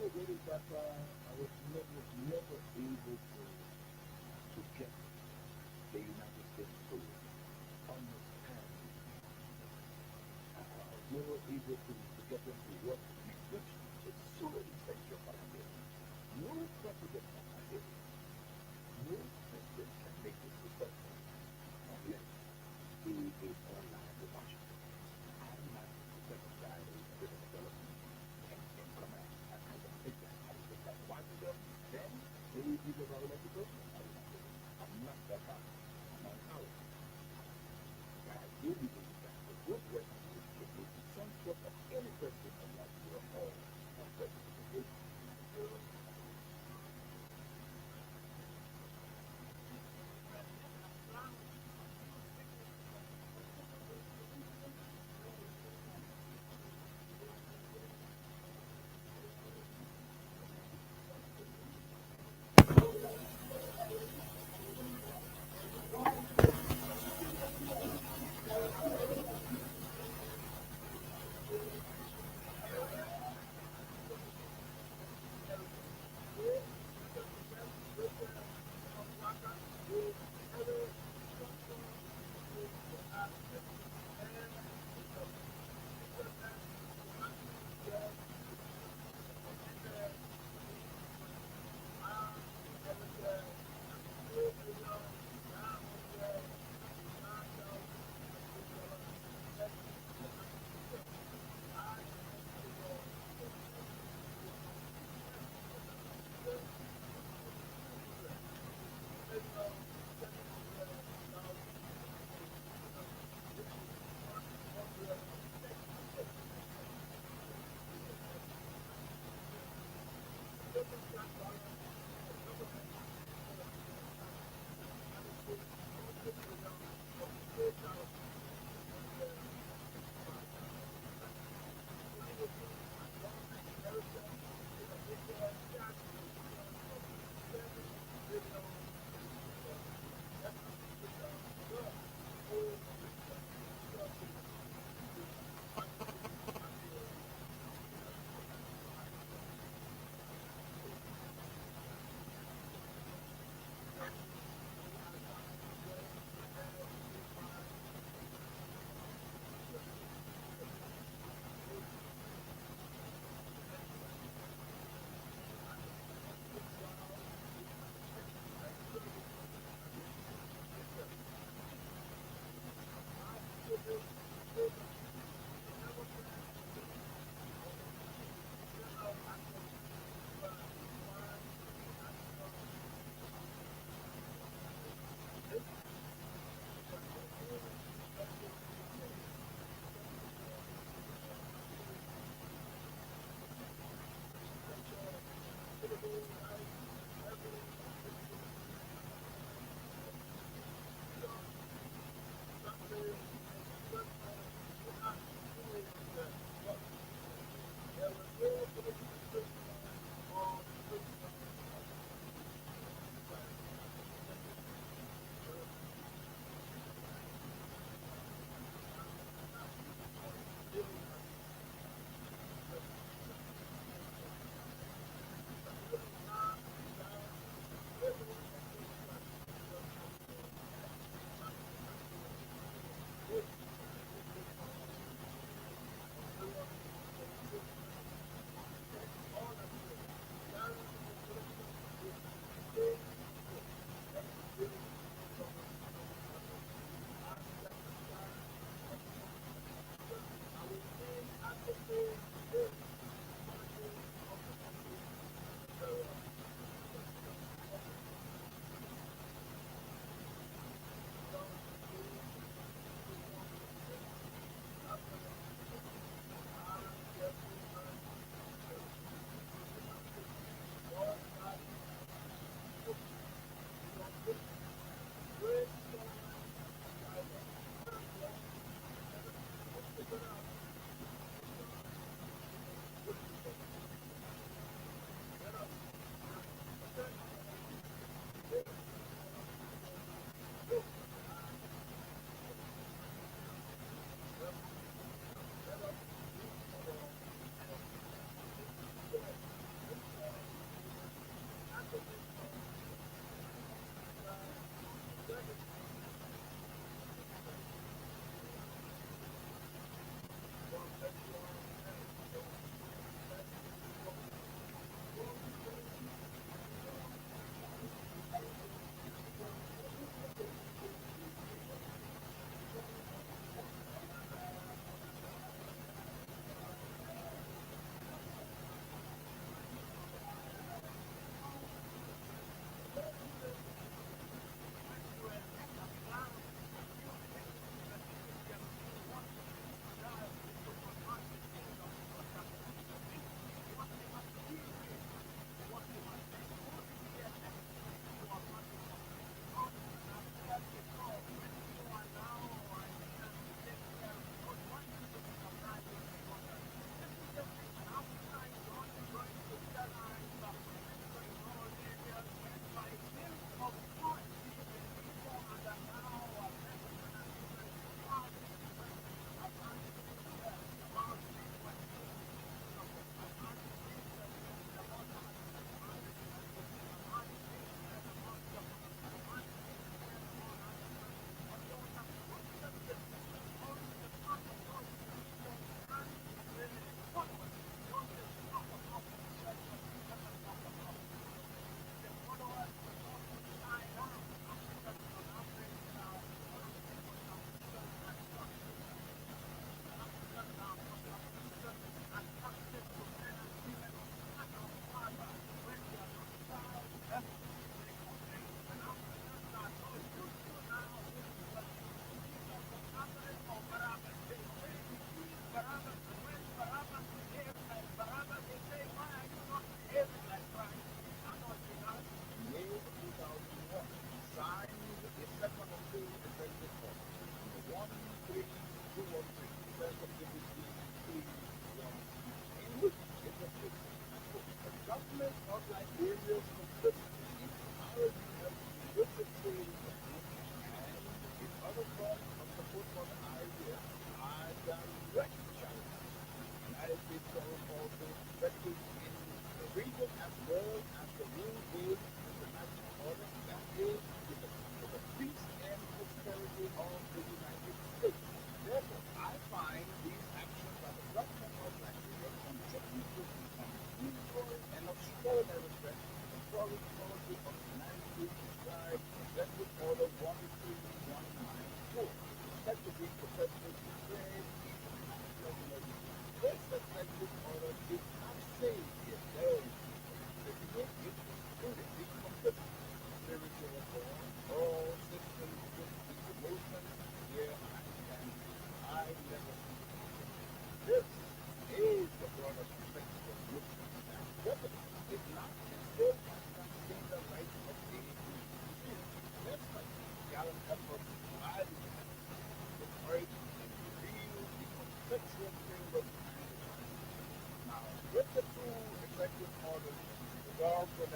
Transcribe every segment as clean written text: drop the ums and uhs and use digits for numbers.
way that I was never able to get the United States to understand I was never able to get them to work with me, which is so essential for Nigeria. No president of Nigeria, no president can make it successful unless he is online with Washington. I'm not the Secretary of Development in command. I don't take that. I don't take that. Washington, then he's a biological president. I do not take it. I'm not that guy. I'm not Howard. But I do believe that the good work is essential for any president of Nigeria or president of Israel.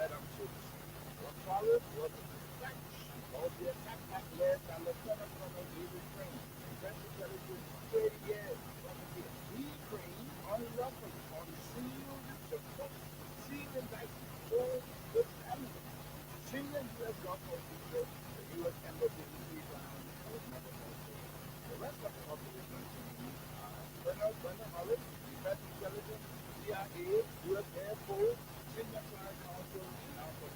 Madame Solis. What followed was a dispatch of the attack that led by Lieutenant Colonel David Crane, Defense Intelligence 30 years. He, Crane, unruffled, unsealed the first sealed indictment for the family. Senior U.S. government officials, the U.S. Embassy in Cleveland was never mentioned. The rest of the operations Colonel Brendan Hollis, Defense Intelligence, CIA, U.S. Air Force, Senior Flight Council, and now for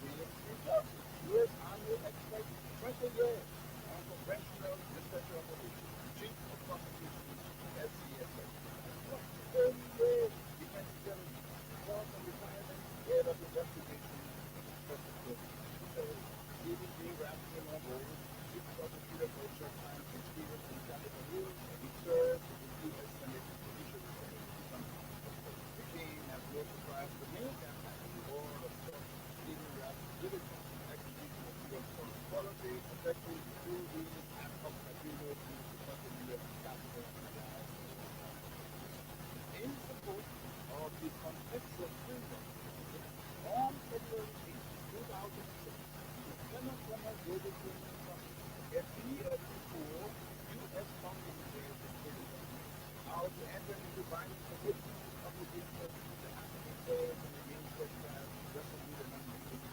William Cooper, U.S. Army expert, 20 years, unconventional special operations, Chief of Prosecution, SCSA. 30 years, Defense Intelligence, former retirement, head of investigation, David J. Raskin on board, Chief Prosecutor for short time experience in Capitol Hill, and he served in the U.S. Senate Judiciary Committee. Became, as no surprise to me, that the Lord of Trump, Stephen Raskin diligent execution of U.S. foreign policy, effective through the ad hoc tribunal to support the U.S. Capitol in support of the contextual freedom on February 8, 2006. Lieutenant Colonel David Freeman from FE-4 U.S. Congress declared how to enter into binding commitment obligations that have been said in the main steadfast resolute and unmoving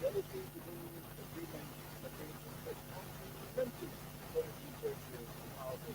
dedicated to those agreements that bring responsibility for the researchers and how they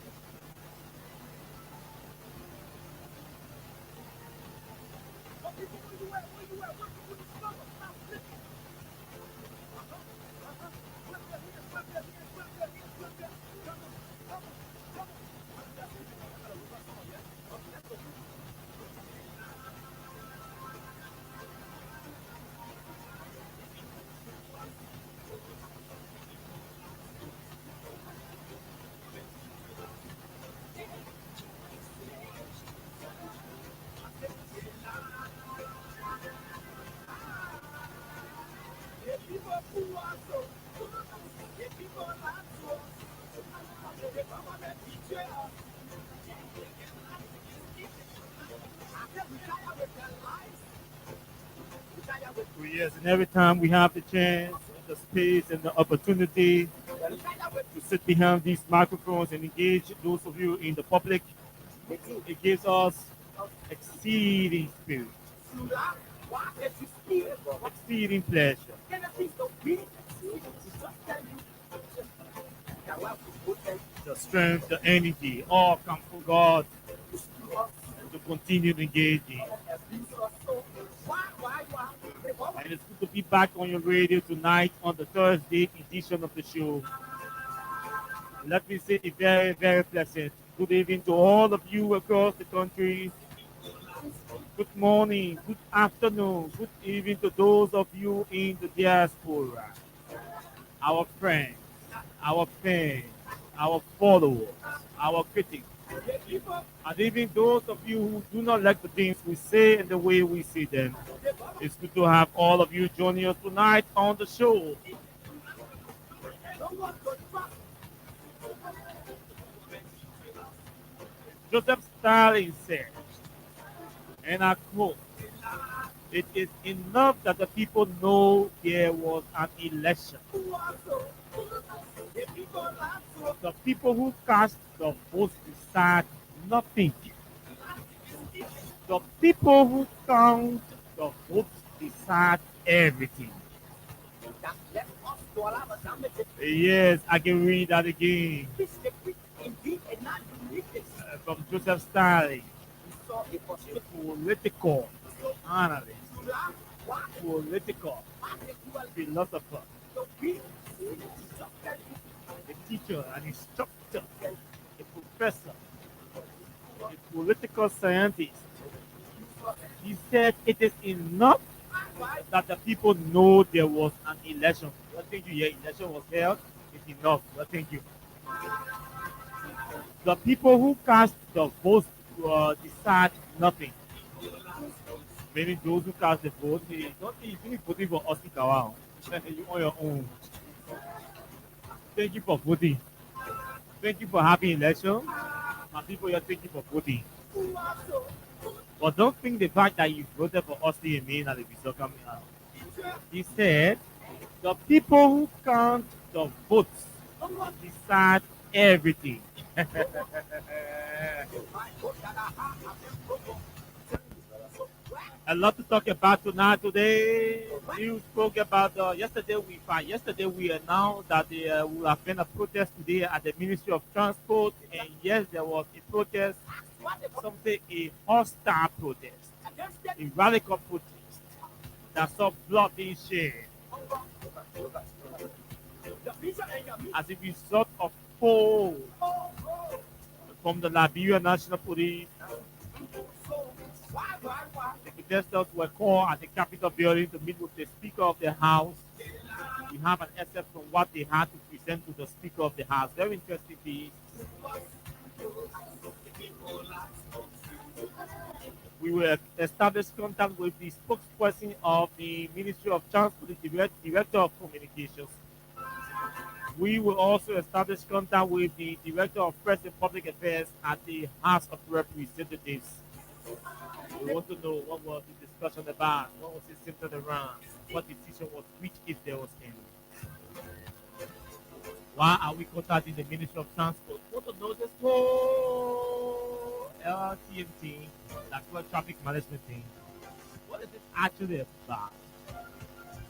Yes, and every time we have the chance, the space, and the opportunity to sit behind these microphones and engage those of you in the public, it gives us exceeding spirit, exceeding pleasure. The strength, the energy, all come from God to continue engaging. And it's good to be back on your radio tonight on the Thursday edition of the show. Let me say a very, very pleasant good evening to all of you across the country. Good morning, good afternoon, good evening to those of you in the diaspora, our friends, our fans, our followers, our critics, and even those of you who do not like the things we say and the way we say them. It's good to have all of you joining us tonight on the show. Joseph Stalin said, and I quote, "It is enough that the people know there was an election. The people who cast the votes decide nothing. The people who count the votes decide everything." Yes, I can read that again. From Joseph Stalin, political analyst, political philosopher, a teacher, an instructor, a professor, a political scientist. He said it is enough that the people know there was an election. I think your election was held. It's enough. I thank you. The people who cast the votes decide nothing. Meaning those who cast the vote, they don't think you voting for Austin Kawao. You on your own. Thank you for voting. Thank you for having election. My people, you're thank you for voting. But don't think the fact that you voted for Austin and me and the result coming out. He said, the people who count the votes decide everything. A lot to talk about tonight. Today, you spoke about yesterday we announced that there will have been a protest today at the Ministry of Transport, and yes, there was a protest. Some say a hostile protest, a radical protest that saw blood being shed as a result of polls from the Liberia National Police. The protesters were called at the Capitol building to meet with the Speaker of the House. We have an excerpt from what they had to present to the Speaker of the House. Very interesting piece. We will establish contact with the spokesperson of the Ministry of Transport, the Director of Communications. We will also establish contact with the Director of Press and Public Affairs at the House of Representatives. We want to know what was the discussion about, what was it centered around, what decision was reached if there was any. Why are we contacting the Ministry of Transport? We want to know this whole LTMT, like traffic management thing. What is it actually about?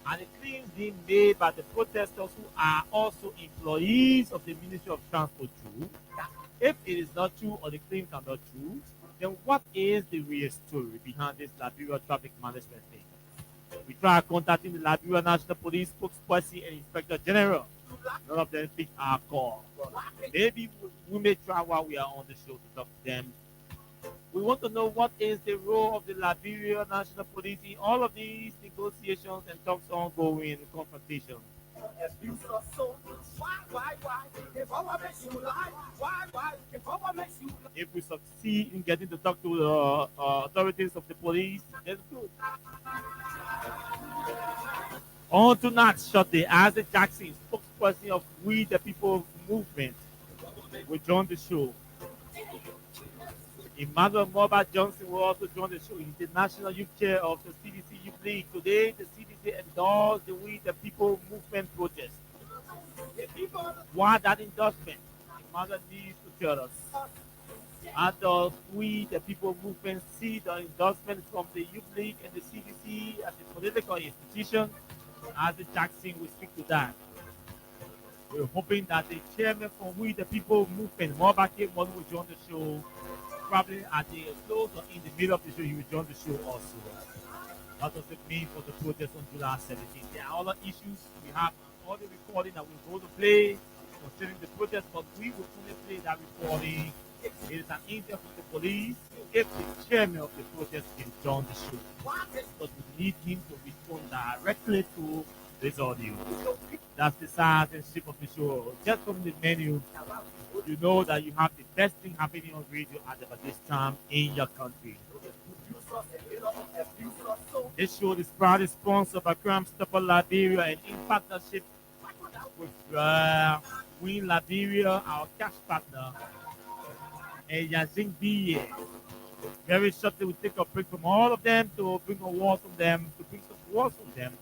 And the claims being made by the protesters who are also employees of the Ministry of Transport too. If it is not true or the claims are not true, then what is the real story behind this Liberia traffic management thing? We tried contacting the Liberia National Police spokesperson and Inspector General. None of them picked our call. Maybe we may try while we are on the show to talk to them. We want to know what is the role of the Liberia National Police in all of these negotiations and talks ongoing confrontations. If we succeed in getting to talk to the authorities of the police, that's good. On tonight's shot, the Isaac Jackson, spokesperson of We the People movement, will join the show. Emmanuel Moba Johnson will also join the show. He's the National Youth Chair of the CDC Youth League. Today, the CDC endorsed the We the People movement protest. Why that endorsement? Emmanuel needs to tell us. How does We the People movement see the endorsement from the Youth League and the CDC as a political institution? Isaac Jackson will speak to that. We're hoping that the chairman from We the People movement, Moba K. will join the show. Probably at the close or in the middle of the show, he will join the show also. What does it mean for the protest on July 17th? There are other issues. We have all the recording that we're going to play concerning the protest, but we will only play that recording. It is an interview with the police if the chairman of the protest can join the show. But we need him to respond directly to this audio. That's the citizenship of the show. Just from the menu, you know that you have the best thing happening on radio at this time in your country. This show is proudly sponsored by Crime Stopper Liberia and in partnership with Win Liberia, our cash partner, and Yazing BA. Very shortly, we take a break from all of them to bring awards from them, to bring some awards from them.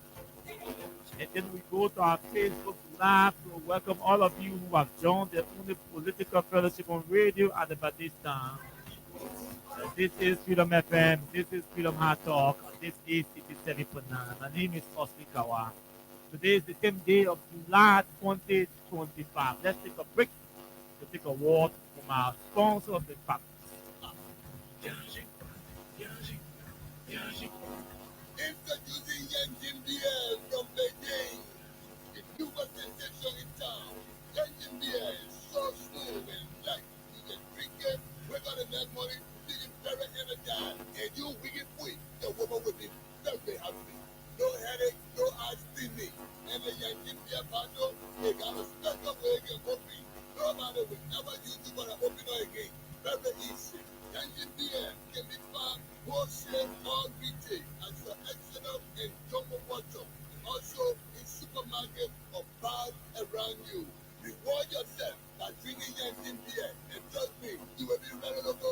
And then we go to our Facebook Live to welcome all of you who have joined the only political fellowship on radio at this time. This is Freedom FM, this is Freedom Hard Talk, this is 87.9. My name is Oscar Kawa. Today is the same day of July 2025. Let's take a break to take a word from our sponsor of the partners. Introducing Yanjin Beer from Beijing. The newest sensation in town. Yanjin Beer is so smooth and light. You can drink it, we're gonna make money, feeling very energized. And you wicked quick, the woman will be very happy. No headache, no eyes steaming. And the Yanjin Beer bottle, they got a special way you can open. Nobody will ever use it when I open it again. Very easy. Yanjin Beer can be found wholesale or retail as your Exodus and Jumbo Bottle, and also in supermarket or bars around you. Reward yourself by drinking Yanjin Beer, and trust me, you will be ready to go.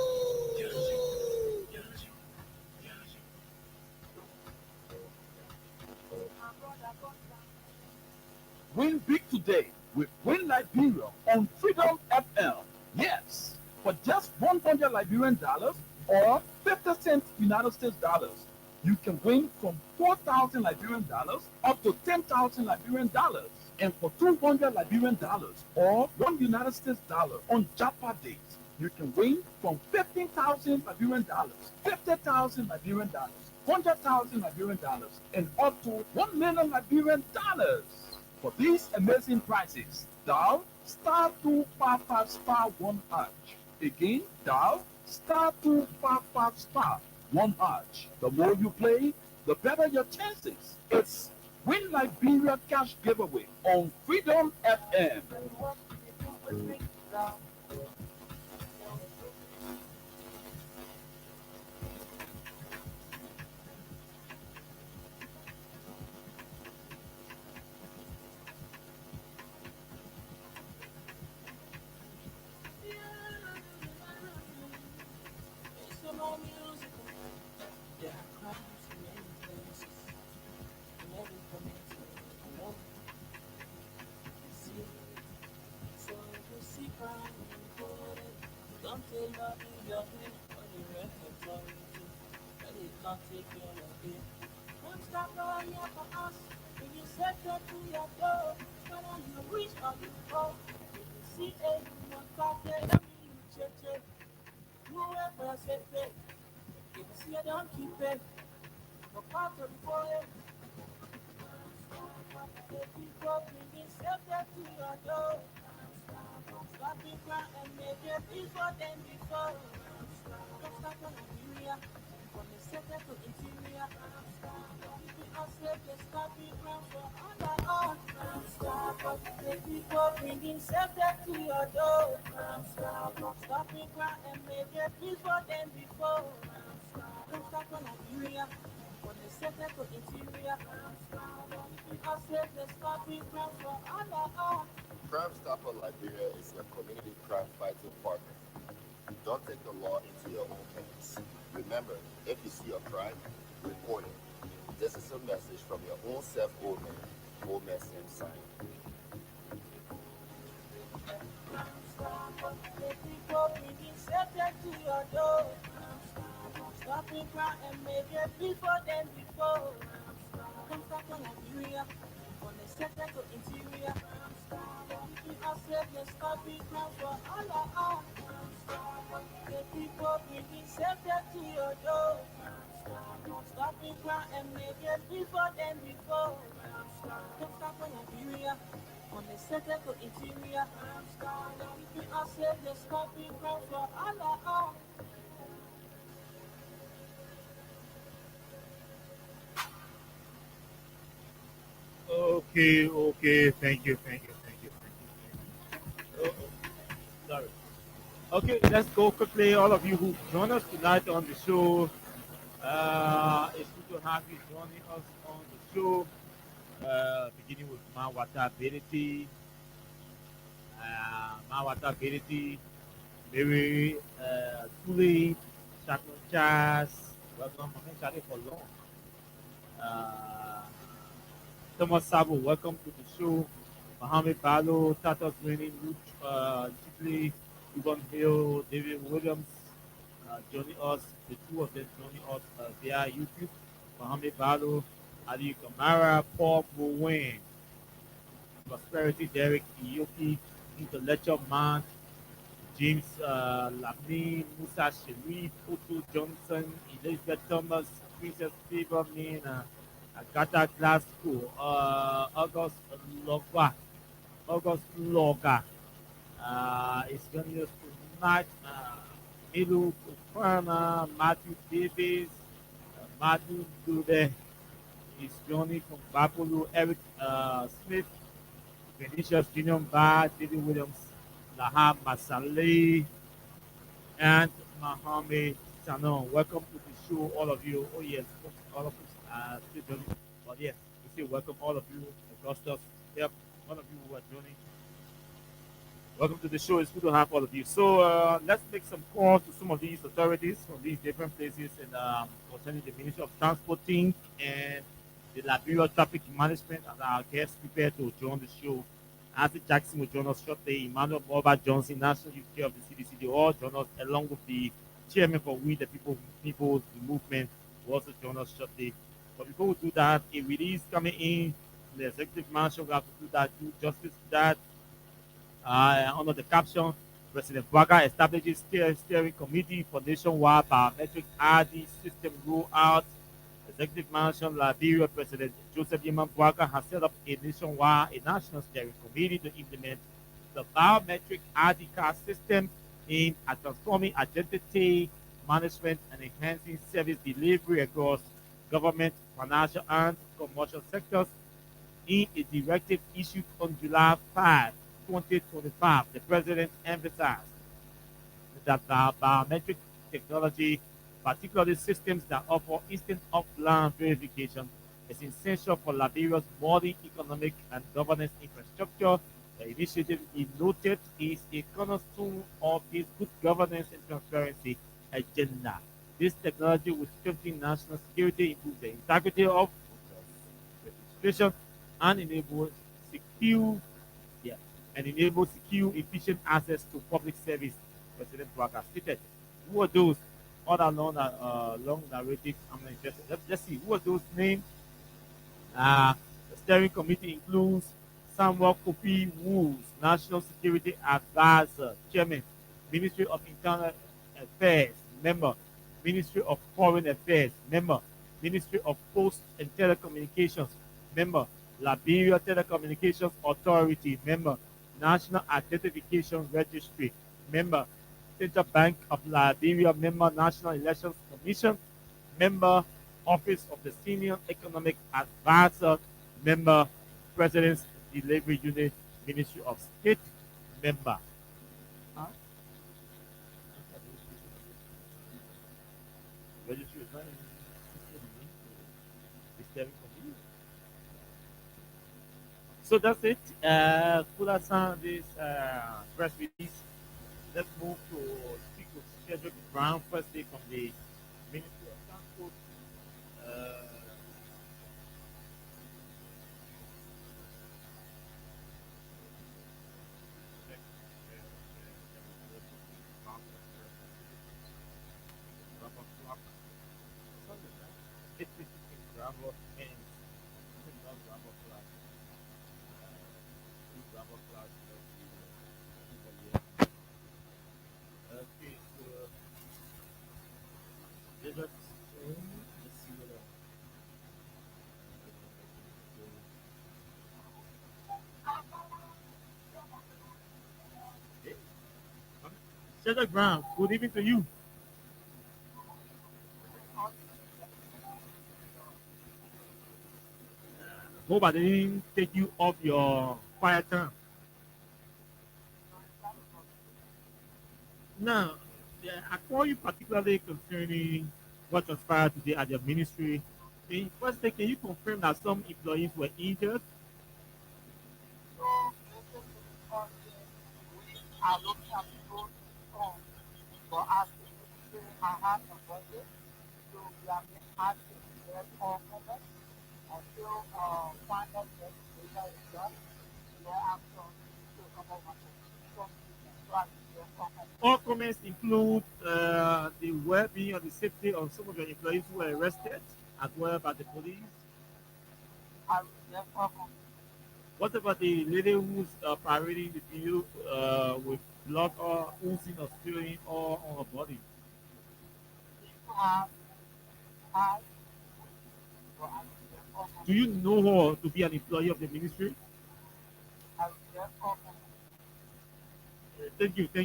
Win big today with Win Liberia on Freedom FM. Yes, for just 100 Liberian dollars or 50 cents United States dollars, you can win from 4,000 Liberian dollars up to 10,000 Liberian dollars. And for 200 Liberian dollars or 1 United States dollar on Japa days, you can win from 15,000 Liberian dollars, 50,000 Liberian dollars, 100,000 Liberian dollars, and up to 1 million Liberian dollars. For these amazing prizes, dial star 255 star 1 hash. Again, dial star 255 star 1 hash. The more you play, the better your chances. It's Win Liberia Cash Giveaway on Freedom FM. Crime Stopper Liberia is your community crime fighting partner. Don't take the law into your own hands. Remember, if you see a crime, report it. This is a message from your own self, Old Man Sam sign. Okay. Thank you. Oh, sorry. Okay, let's go quickly. All of you who join us tonight on the show, it's good to have you joining us on the show. Beginning with Mawata Ability, Mawata Ability, Mary Tuli, Shackle Chas, welcome. I think Charlie for long. Uh, Thomas Sabo, welcome to the show. Mohammed Balo, Tata Sweeney, Chipley, Yvonne Hill, David Williams, joining us, the two of them joining us via YouTube. Mohammed Balo, Ali Kamara, Paul Bowen, Prosperity, Derek Iyoki, Intellectual Man, James Lamine, Musa Sharif, Otto Johnson, Elizabeth Thomas, Princess Favor, Agatha Glasgow, Logba, August Loga is joining us tonight. Milu Kufana, Matthew Davis, Matthew Dube is joining from Bapulu, Eric Smith, Vinicius Junior Bar, David Williams, Lahab Masale, and Mohammed Sanon. Welcome to the show, all of you. Oh yes, all of us still joining. But yes, we say welcome all of you across us. Yep, all of you who are joining. Welcome to the show. It's good to have all of you. So let's make some calls to some of these authorities from these different places and concerning the Ministry of Transporting and the Liberia Traffic Management, as our guest prepare to join the show. Isaac Jackson will join us shortly. Emmanuel Moba Johnson, National Youth Chair of the CDC, they all join us along with the chairman for We the People's Movement will also join us shortly. But before we do that, a release coming in the executive mansion, we have to do that, do justice to that. Under the caption, President Bwaga establishes steering committee for nationwide biometric ID system rollout. Executive Mansion Liberia President Joseph Yeman Bwaga has set up a national steering committee to implement the biometric ID card system aimed at transforming identity management and enhancing service delivery across government, financial, and commercial sectors. In a directive issued on July 5, 2025, the President emphasized that the biometric technology, particularly systems that offer instant offline verification, is essential for Liberia's modern economic and governance infrastructure. The initiative, he noted, is a cornerstone of his good governance and transparency agenda. This technology will strengthen national security, improve the integrity of registration, and secure, yeah, enable secure, efficient access to public service. President Bwaga stated. Who are those? Other long narratives. I'm not interested. Let's see. Who are those names? The steering committee includes Samuel Kopi Woos, National Security Advisor, Chairman, Ministry of Internal Affairs, Member, Ministry of Foreign Affairs, Member, Ministry of Post and Telecommunications, Member, Liberia Telecommunications Authority, Member, National Identification Registry, Member, Central Bank of Liberia, Member, National Elections Commission, Member, Office of the Senior Economic Advisor, Member, President's Delivery Unit, Ministry of State, Member. Huh? Registry is not so that's it. Full aside this press release, let's move to speak with Cedric Brown, firstly from the Ministry of Transport. Uh, Bravo and Bravo Plus. Bravo Plus. Okay, so let's see what else. Okay. Cedric Brown, good evening to you. Hope I didn't take you off your quiet time. Now, yeah, I call you particularly concerning what transpired today at your ministry. First, can you confirm that some employees were injured? All comments include the well-being and the safety of some of your employees who were arrested as well by the police. What about the lady who's parading the video with blood or oozing or spilling all on her body? Do you know her to be an employee of the ministry? Thank you, sir.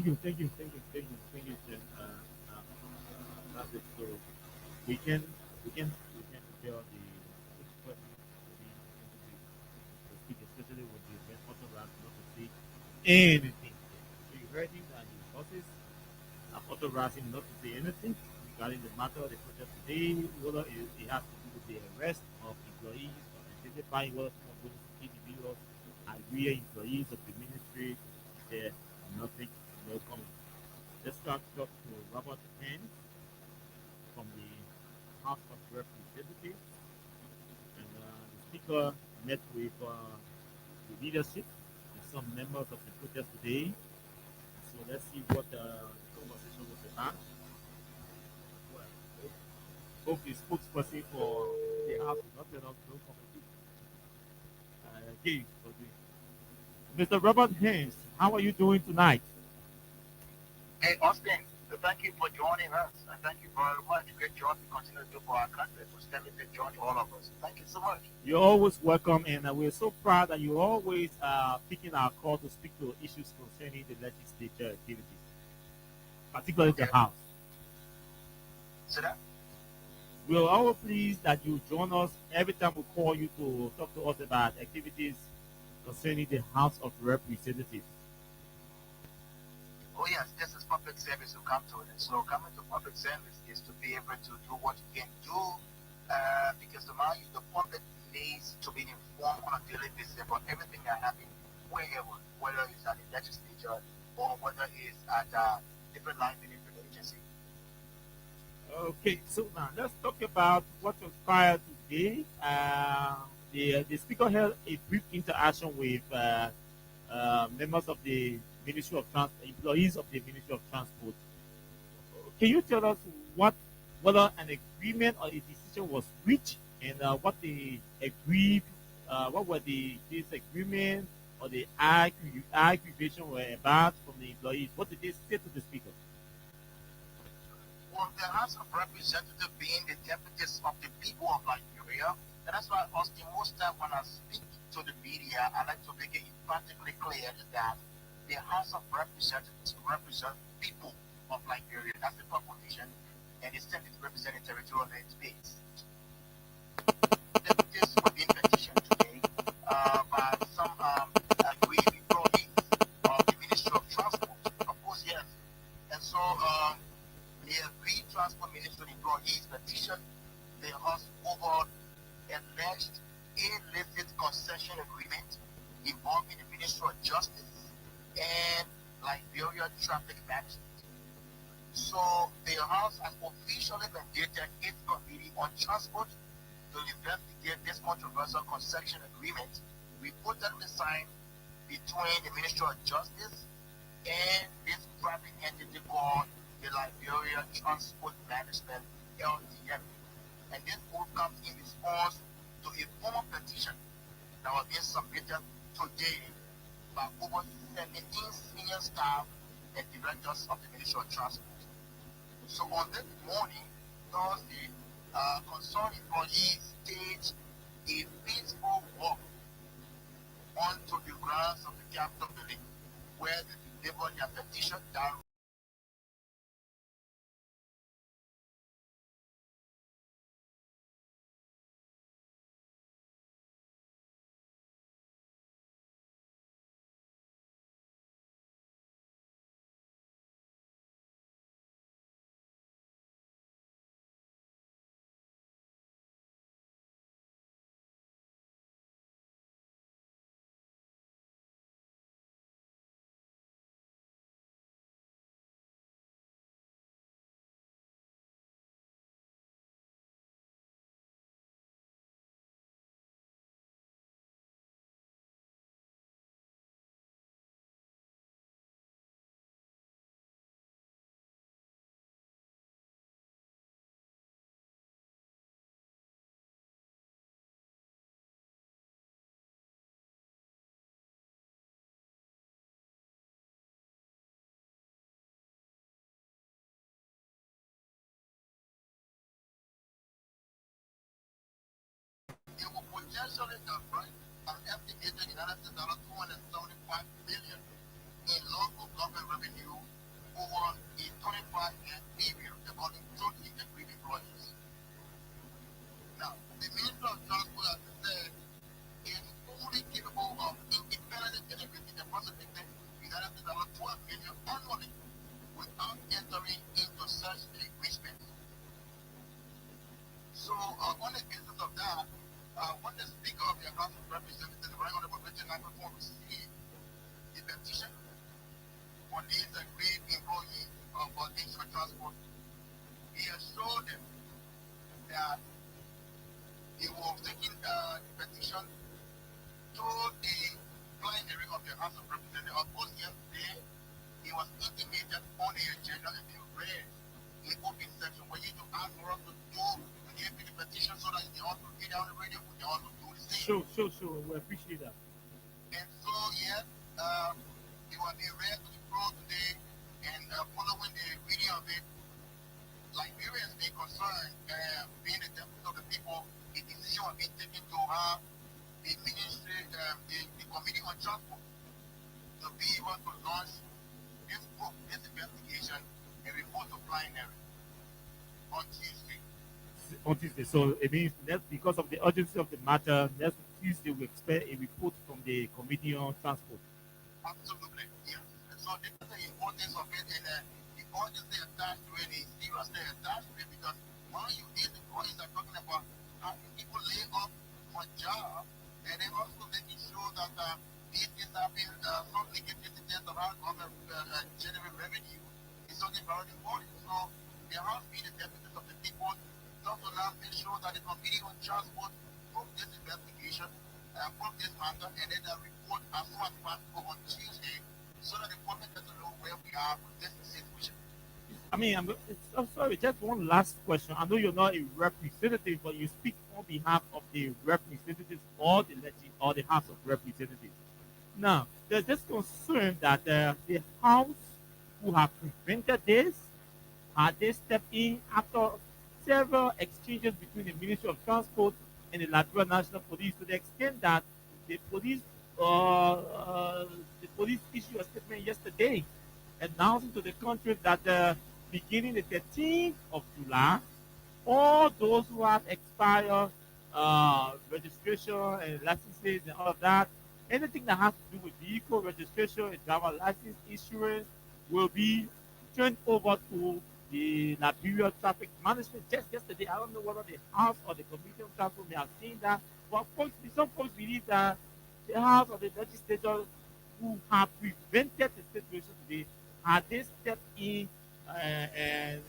That's it. So we can we can tell the which person to speak, especially with the event authorized not to say anything. So you heard him that his bosses have authorized him not to say anything regarding the matter of the protest today, whether it has to do with the arrest of employees or identifying whether some of those individuals are real employees of the ministry. There nothing, no comment. Let's start to talk to Robert Penn from the House of Representatives. And Speaker met with the leadership and some members of the protest today. So let's see what the conversation was about. Well, hope the spokesperson for the House will not turn up no comment again for this. Mr. Robert Haynes, how are you doing tonight? Hey, Austin, thank you for joining us. And thank you very much. Great job you continue to do for our country. For stepping the joy to all of us. Thank you so much. You're always welcome, and we're so proud that you're always picking our call to speak to issues concerning the legislature activities, particularly the House. See that? We're all pleased that you join us every time we call you to talk to us about activities concerning the House of Representatives. Oh, yes, this is public service you come to it. So coming to public service is to be able to do what you can do because the public needs to be informed on a daily basis about everything that happens wherever, whether it's at the legislature or whether it's at different line management agency. Okay, so now let's talk about what transpired today. The speaker held a brief interaction with members of the Ministry of Transport, employees of the Ministry of Transport. Can you tell us whether an agreement or a decision was reached, and what they agreed, what were the disagreement or the aggravation were about from the employees? What did they say to the speaker? Well, the House of Representatives being the deputies of the people of Liberia, and that's why, Austin, most time when I speak to the media, I like to make it emphatically clear that the House of Representatives represent people of Liberia. That's the population, and the Senate representing territorial space. This was being petitioned today by some aggrieved employees of the Ministry of Transport. Of course, yes. And so the agreed transport ministry employees petitioned the House over alleged illicit concession agreement involving the Ministry of Justice and Liberia Traffic Management. So the House has officially mandated its Committee on Transport to investigate this controversial concession agreement reportedly signed between the Ministry of Justice and this private entity called the Liberia Transport Management LTM. And this all comes in response to a formal petition that was being submitted today by over 17 senior staff and directors of the Ministry of Transport. So on this morning, Thursday, concerned employees staged a peaceful walk onto the grounds of the Capitol building, where they delivered their petition down. It will potentially divert an estimated United States $275 billion in local government revenue over a 25-year period, according to the agreed employees. Now, the Minister of Transport has said is fully capable of independently generating the possibility United States $12 billion annually without entering into such agreements. So, on the basis of that, when the Speaker of the House of Representatives, the Right Honorable Richard Nakafor, received the petition for these aggrieved employees of Ministry of Transport, he assured them that the he was taking the petition to the plenary of the House of Representatives. Of course, yesterday, he was intimated on the agenda and they read in open section for you to ask for us to do to give me the petition so that they also get on the radio, they also do the same. Sure. We appreciate that. And so, yes, it was being read to the floor today, and following the reading of it, Liberians being concerned, being the deputy of the people, a decision was being taken to have the ministry, the committee on transport, to be able to launch this book, this investigation, and report to plenary on Tuesday. So it means that because of the urgency of the matter, next Tuesday we expect a report from the committee on transport. Absolutely, yes. And so this is the importance of it, and the urgency attached to it is seriously attached to it, because while you these employees are talking about having people lay off for jobs, and then also making sure that these things have been some negativities around government general revenue is something very important. So there has been the deputies of the people just to now make sure that the committee on transport from this investigation, from this matter, and then a report as soon as possible on Tuesday, so that the public doesn't know where we are with this situation. I mean, I'm sorry, just one last question. I know you're not a representative, but you speak on behalf of the representatives or the House of Representatives. Now, there's this concern that the House who have prevented this, they stepped in after several exchanges between the Ministry of Transport and the Liberia National Police, to the extent that the police issued a statement yesterday announcing to the country that beginning the 13th of July, all those who have expired registration and licenses and all of that, anything that has to do with vehicle registration and driver license issuance will be turned over to the Liberia Traffic Management. Just yesterday, I don't know whether the House or the Committee on Transport may have seen that, but some folks believe that the House or the legislature who have prevented the situation today, had they stepped in and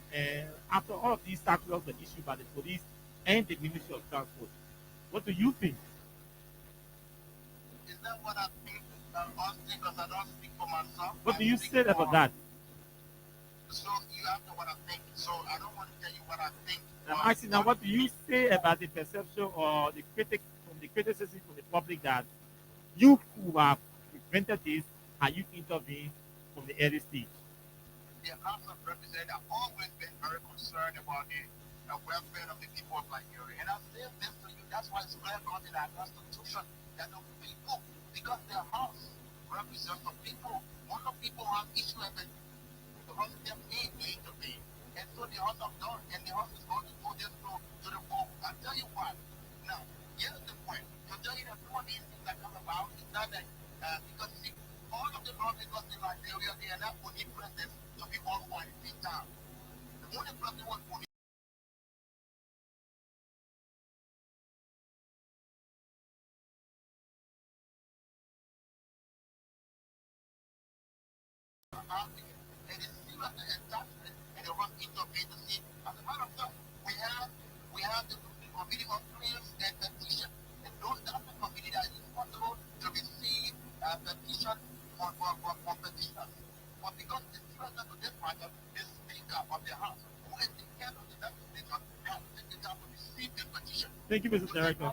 after all of these circulars were issued by the police and the Ministry of Transport. What do you think? Is that what I think? Honestly, because I don't speak for myself. What do you say about that? So you have to what I think. So I don't want to tell you what I think. I'm asking now, what do you say about the perception or the criticism from the public that you who have prevented this, and you intervened from the early stage? The House of Representatives have always been very concerned about the welfare of the people of Liberia. And I'm saying this to you, that's why it's clear cut in our Constitution that the people, because their House represents the people, when the people have issue with it, the House of them need to intervene. And so the House of done, and the House is going to do this to the vote. I'll tell you why. Now, here's the point. To tell you that some of these things that come about is not that, because see, all of the lawmakers in Liberia, they are not putting presidents to be all one in the town. The only president was put and it's seriously attachment and the wrong intervene to see. As a matter of fact, we have the committee on claims and petition, and those that's the committee that is responsible to receive petition for petitioners. But because it's seriousness to this matter, the Speaker of the House, who is the head of the legislature, has to take the time to receive the petition. Thank you, Mr. Director.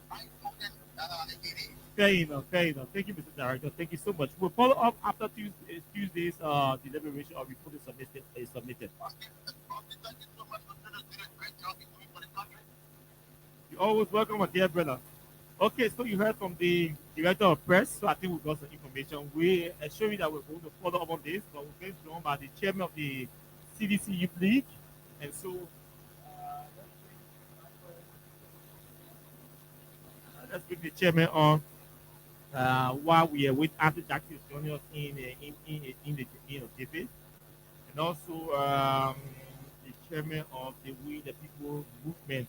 I know that it is. Fair enough. Thank you, Mr. Director. Thank you so much. We'll follow up after Tuesday's deliberation or report is submitted. Thank you so much for doing a great job you're doing for the country. You're always welcome, my dear brother. Okay, so you heard from the Director of Press, so I think we've got some information. We assure you that we're going to follow up on this, but we're going to go on by the Chairman of the CDC Youth League. And so let's bring the Chairman on while we are with Arthur Jackson joining us in the debate. And also the Chairman of the We the People Movement,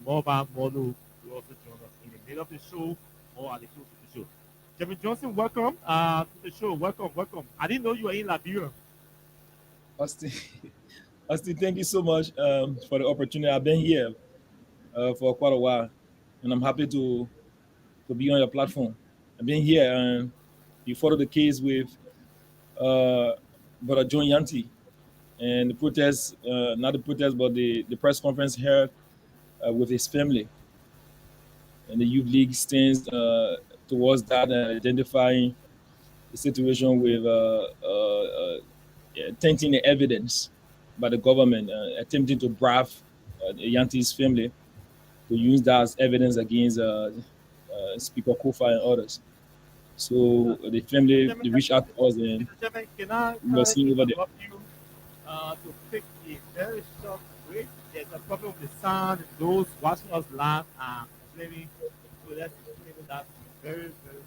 Mobile Model, will also join us in the middle of the show or at the close of the show. Chairman Johnson, welcome to the show. Welcome. I didn't know you were in Liberia. Austin, thank you so much for the opportunity. I've been here for quite a while, and I'm happy to be on your platform. I've been here and you followed the case with uh, Brother John Yanti and the protest, not the protest, but the press conference held with his family. And the youth league stands towards that and identifying the situation with tainting the evidence by the government, attempting to bribe Yanti's family to use that as evidence against Speaker Kofa and others. So the family Chairman, they reached out to us and Mr. Chairman, can we were I seeing over there. interrupt you to take a very short break? There's a problem with the sound. Those watching us live are complaining. So let's explain that very, very quickly.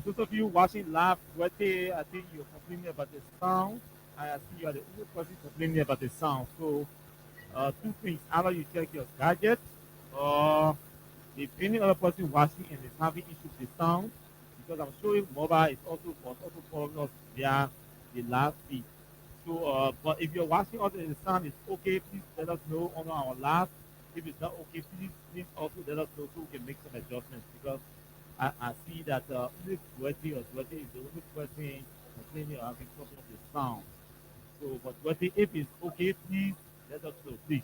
Those of you watching live, Wete, I think you're complaining about the sound. I see you are the only person complaining about the sound. So, two things: either you check your gadget, or if any other person watching and is having issues with the sound, because I'm showing mobile is also was also following us via the live feed. So, but if you're watching us and the sound is okay, please let us know on our live. If it's not okay, please also let us know so we can make some adjustments because I see that only Sweaty or Sweaty is the only person complaining or having problem with the sound. So, but Sweaty, if it's okay, please let us know, please.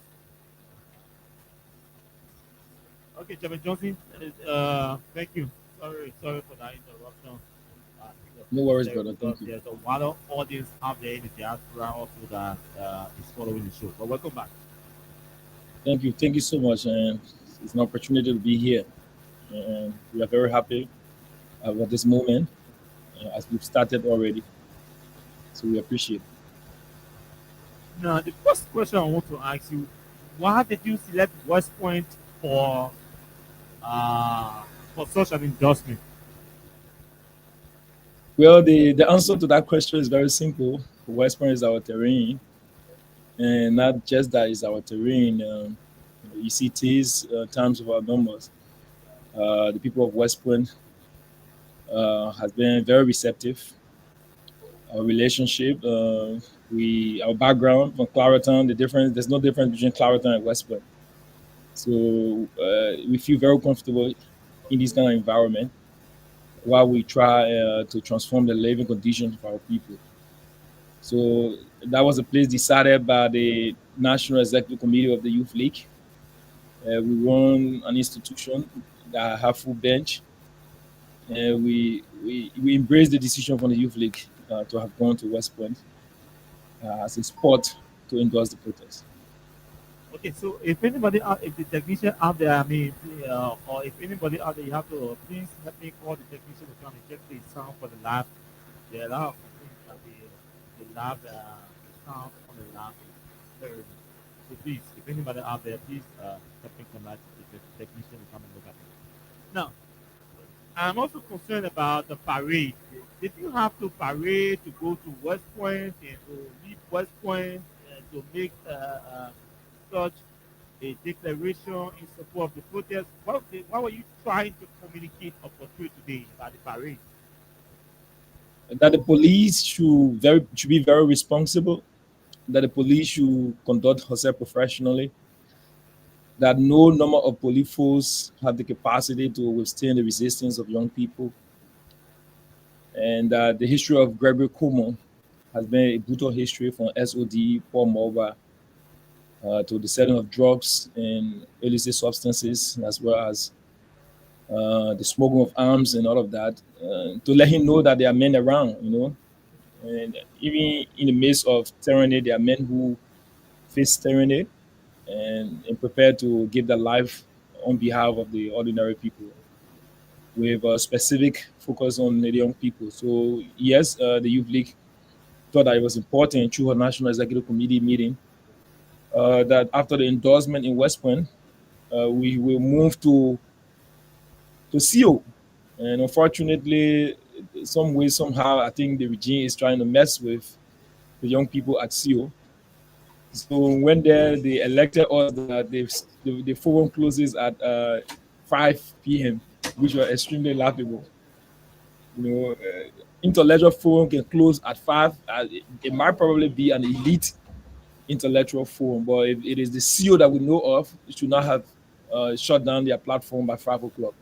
Okay, Chairman Johnson, thank you. Sorry for that interruption. I think that's No worries, necessary brother. because Thank you. there's a wider audience out there in the diaspora also that is following the show. But welcome back. Thank you. Thank you so much. And it's an opportunity to be here. And we are very happy about this moment as we've started already. So we appreciate. Now, the first question I want to ask you: why did you select West Point for uh, for such an endorsement? Well, the answer to that question is very simple. West Point is our terrain, and not just that is our terrain. You see, these terms of our numbers. The people of West Point has been very receptive. Our relationship, our background from Clariton, there's no difference between Clariton and West Point. So we feel very comfortable in this kind of environment while we try to transform the living conditions of our people. So that was a place decided by the National Executive Committee of the Youth League. We run an institution that have full bench, and we embrace the decision from the Youth League to have gone to West Point as a spot to endorse the protest. Okay, so if anybody, if the technician out there, I mean, or if anybody out there, you have to please help me call the technician to come and check the sound for the lab. There are a lot of things that the lab, the sound on the lab is terrible. So please, if anybody out there, please help me contact the technician to come and look at it. Now, I'm also concerned about the parade. Did you have to parade to go to West Point and to leave West Point to make such a declaration in support of the protest? What were you trying to communicate or portray today about the parade? That the police should be very responsible. That the police should conduct herself professionally. That no number of police force have the capacity to withstand the resistance of young people, and the history of Gregory Cuomo has been a brutal history from SOD, Paul Morva, to the selling of drugs and illicit substances, as well as the smuggling of arms and all of that, to let him know that there are men around, and even in the midst of tyranny, there are men who face tyranny and prepared to give their life on behalf of the ordinary people with a specific focus on the young people. So yes, the Youth League thought that it was important through a National Executive Committee meeting that after the endorsement in West Point, we will move to CO. And unfortunately, some way, somehow, I think the regime is trying to mess with the young people at CO. So when they elected us that the forum closes at 5 p.m., which was extremely laughable. Intellectual forum can close at 5. It might probably be an elite intellectual forum, but if it is the CO that we know of, it should not have shut down their platform by 5 o'clock.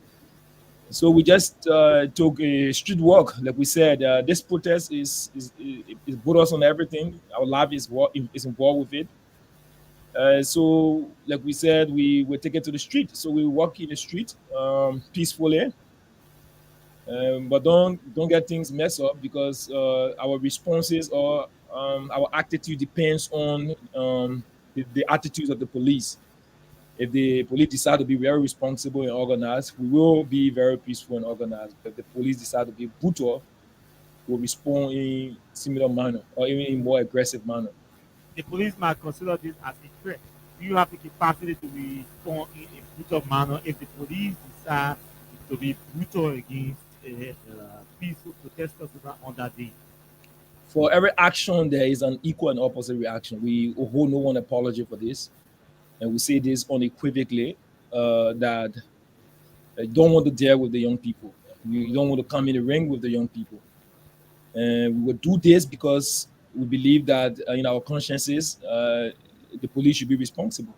So we just took a street walk. Like we said, this protest is put us on everything. Our life is involved with it. So, like we said, we were taken to the street. So we walk in the street peacefully, but don't get things messed up because our responses or our attitude depends on the attitudes of the police. If the police decide to be very responsible and organized, we will be very peaceful and organized. But if the police decide to be brutal, we'll respond in similar manner or even in more aggressive manner. The police might consider this as a threat. Do you have the capacity to respond in a brutal manner if the police decide to be brutal against peaceful protesters on that day? For every action, there is an equal and opposite reaction. We hold no one apology for this, and we say this unequivocally that you don't want to deal with the young people. You don't want to come in the ring with the young people. And we will do this because we believe that in our consciences, the police should be responsible.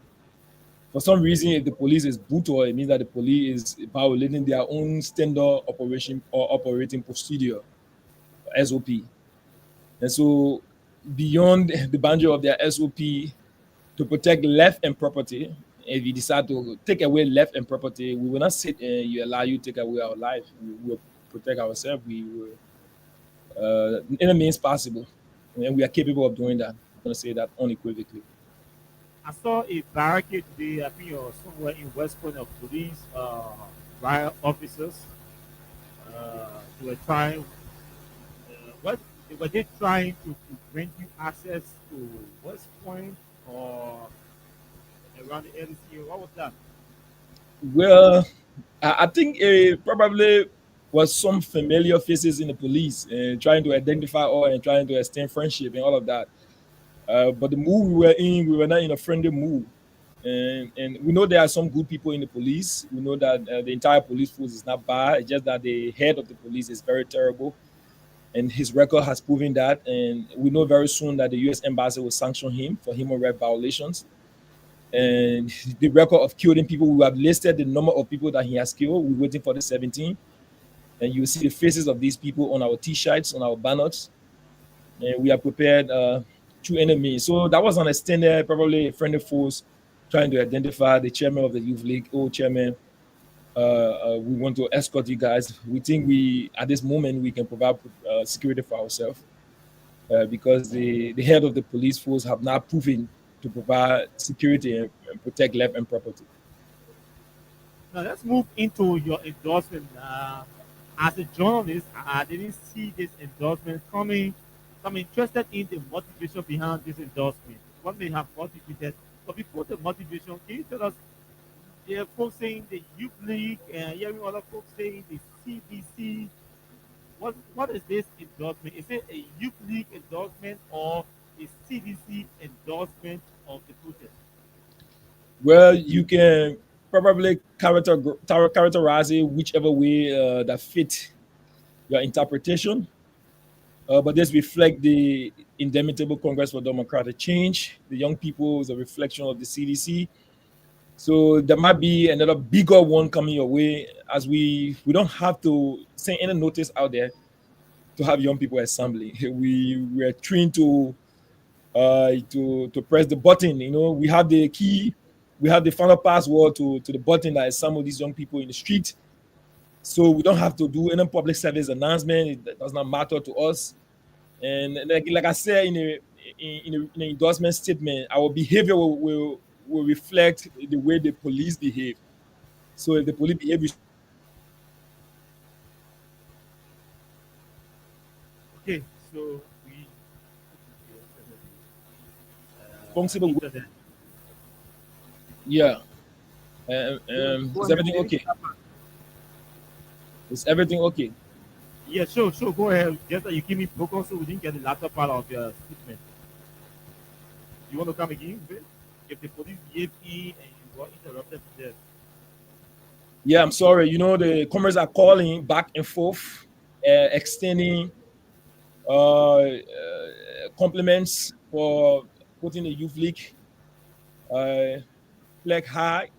For some reason, if the police is brutal, it means that the police is violating their own standard operation or operating procedure, SOP. And so, beyond the boundary of their SOP to protect life and property, if you decide to take away life and property, we will not sit and you allow you to take away our life. We will protect ourselves. We will, in any means possible, and we are capable of doing that. I'm going to say that unequivocally. I saw a barricade today, I think, or somewhere in West Point of police, riot officers. They were trying, what were they trying to grant you access to West Point or around the LCO? What was that? Well, I think it probably was some familiar faces in the police and trying to identify all and trying to extend friendship and all of that. But the mood we were not in a friendly mood. And we know there are some good people in the police. We know that the entire police force is not bad. It's just that the head of the police is very terrible. And his record has proven that. And we know very soon that the US Embassy will sanction him for human rights violations. And the record of killing people, we have listed the number of people that he has killed. We're waiting for the 17. And you see the faces of these people on our T-shirts, on our banners. And we are prepared to enemy. So that was an extended, probably a friendly force trying to identify the chairman of the youth league. Oh, chairman, we want to escort you guys. We think at this moment, we can provide security for ourselves because the head of the police force have not proven to provide security and protect life and property. Now let's move into your endorsement. As a journalist, I didn't see this endorsement coming. So I'm interested in the motivation behind this endorsement. What may have motivated? But before the motivation, can you tell us? There are folks saying the Youth League, and hearing other folks saying the CBC. What is this endorsement? Is it a Youth League endorsement or a CDC endorsement of the protest? Well, you can probably characterize it whichever way that fit your interpretation. But this reflect the indomitable Congress for Democratic Change. The young people is a reflection of the CDC. So there might be another bigger one coming your way as we don't have to send any notice out there to have young people assembly. We are trained to press the button. We have the key, we have the final password to the button that is some of these young people in the street. So we don't have to do any public service announcement. It does not matter to us. And like I said in the endorsement statement, our behavior will reflect the way the police behave. So if the police behave Okay, so we responsible, internet. Yeah. Go Is ahead, everything Jay. okay? Is everything okay? Yeah, sure, sure. Go ahead. Just that you keep me focused so we didn't get the latter part of your statement. You want to come again, Bill? If the police gave in and you were interrupted to death. Yeah, I'm sorry. The comrades are calling back and forth, extending compliments for putting the youth league uh, flag high.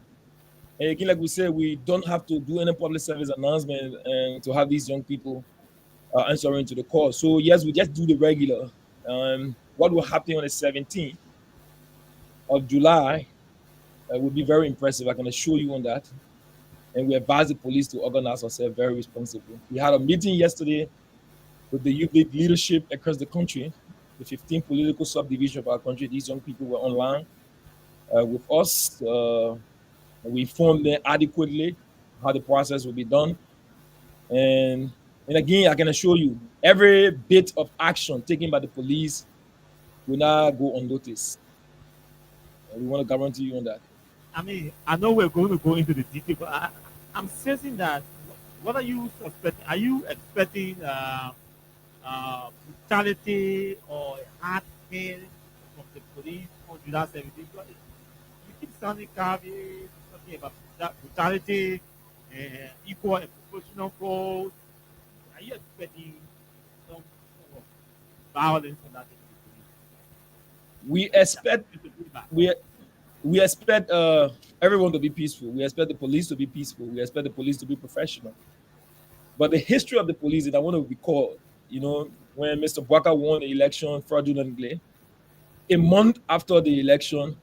And again, like we said, we don't have to do any public service announcement and to have these young people answering to the call. So yes, we just do the regular. What will happen on the 17th of July will be very impressive. I can assure you on that. And we advise the police to organize ourselves very responsibly. We had a meeting yesterday with the youth league leadership across the country, the 15 political subdivision of our country. These young people were online with us. We informed them adequately how the process will be done. And and again, I can assure you, every bit of action taken by the police will not go unnoticed. And we want to guarantee you on that. I mean, I know we're going to go into the detail, but I'm sensing that. What are you expecting? Are you expecting brutality or a hard hand from the police on July 17th? Because you keep sounding caveat, talking about brutality, equal and proportional force. Are you expecting some form of violence on that? We expect It's a good back. we expect everyone to be peaceful. We expect the police to be peaceful. We expect the police to be professional. But the history of the police, and I want to recall, when Mr. Bwaka won the election fraudulently, a month after the election,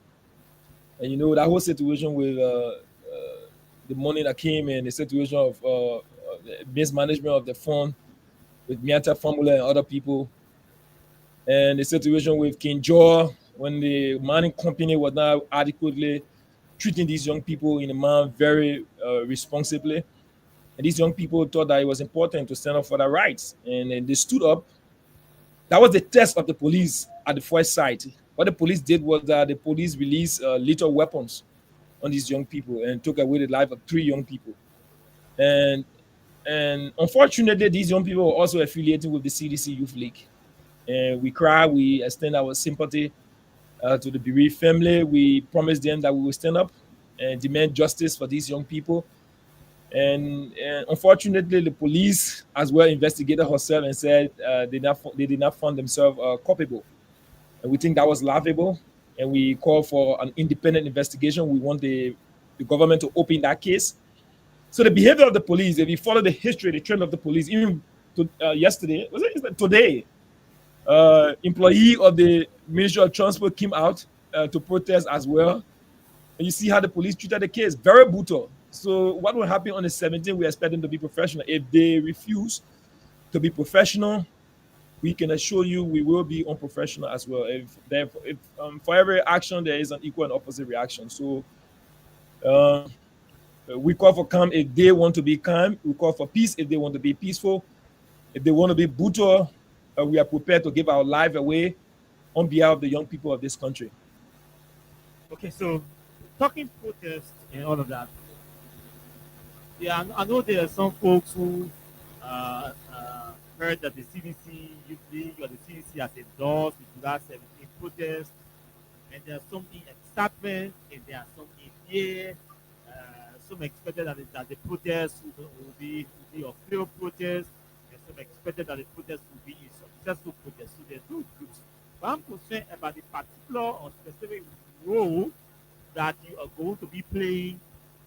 and that whole situation with the money that came in, the situation of the mismanagement of the fund with Miata Formula and other people, and the situation with King Jaw when the mining company was not adequately treating these young people in a manner very responsibly. And these young people thought that it was important to stand up for their rights. And they stood up. That was the test of the police at the first site. What the police did was that the police released lethal weapons on these young people and took away the life of 3 young people. And and unfortunately, these young people were also affiliated with the CDC Youth League. And we cry, we extend our sympathy to the bereaved family. We promise them that we will stand up and demand justice for these young people. And unfortunately, the police as well investigated herself and said they did not find themselves culpable. And we think that was laughable. And we call for an independent investigation. We want the government to open that case. So the behavior of the police, if you follow the history, the trend of the police, even yesterday, was it today? Employee of the Ministry of Transport came out to protest as well. And you see how the police treated the case, very brutal. So what will happen on the 17th? We expect them to be professional. If they refuse to be professional, we can assure you we will be unprofessional as well. If for every action there is an equal and opposite reaction. So uh, we call for calm if they want to be calm. We call for peace if they want to be peaceful. If they want to be brutal, we are prepared to give our life away on behalf of the young people of this country. Okay, so talking protest and all of that. Yeah, I know there are some folks who heard that the CDC Youth League or the CDC has endorsed the July 17 protest, and there's some in excitement and there are some in fear. Some expected that the protest will be a failed protest, and some expected that the protest will be a successful protest. So there's two groups. But I'm concerned about the particular or specific role that you are going to be playing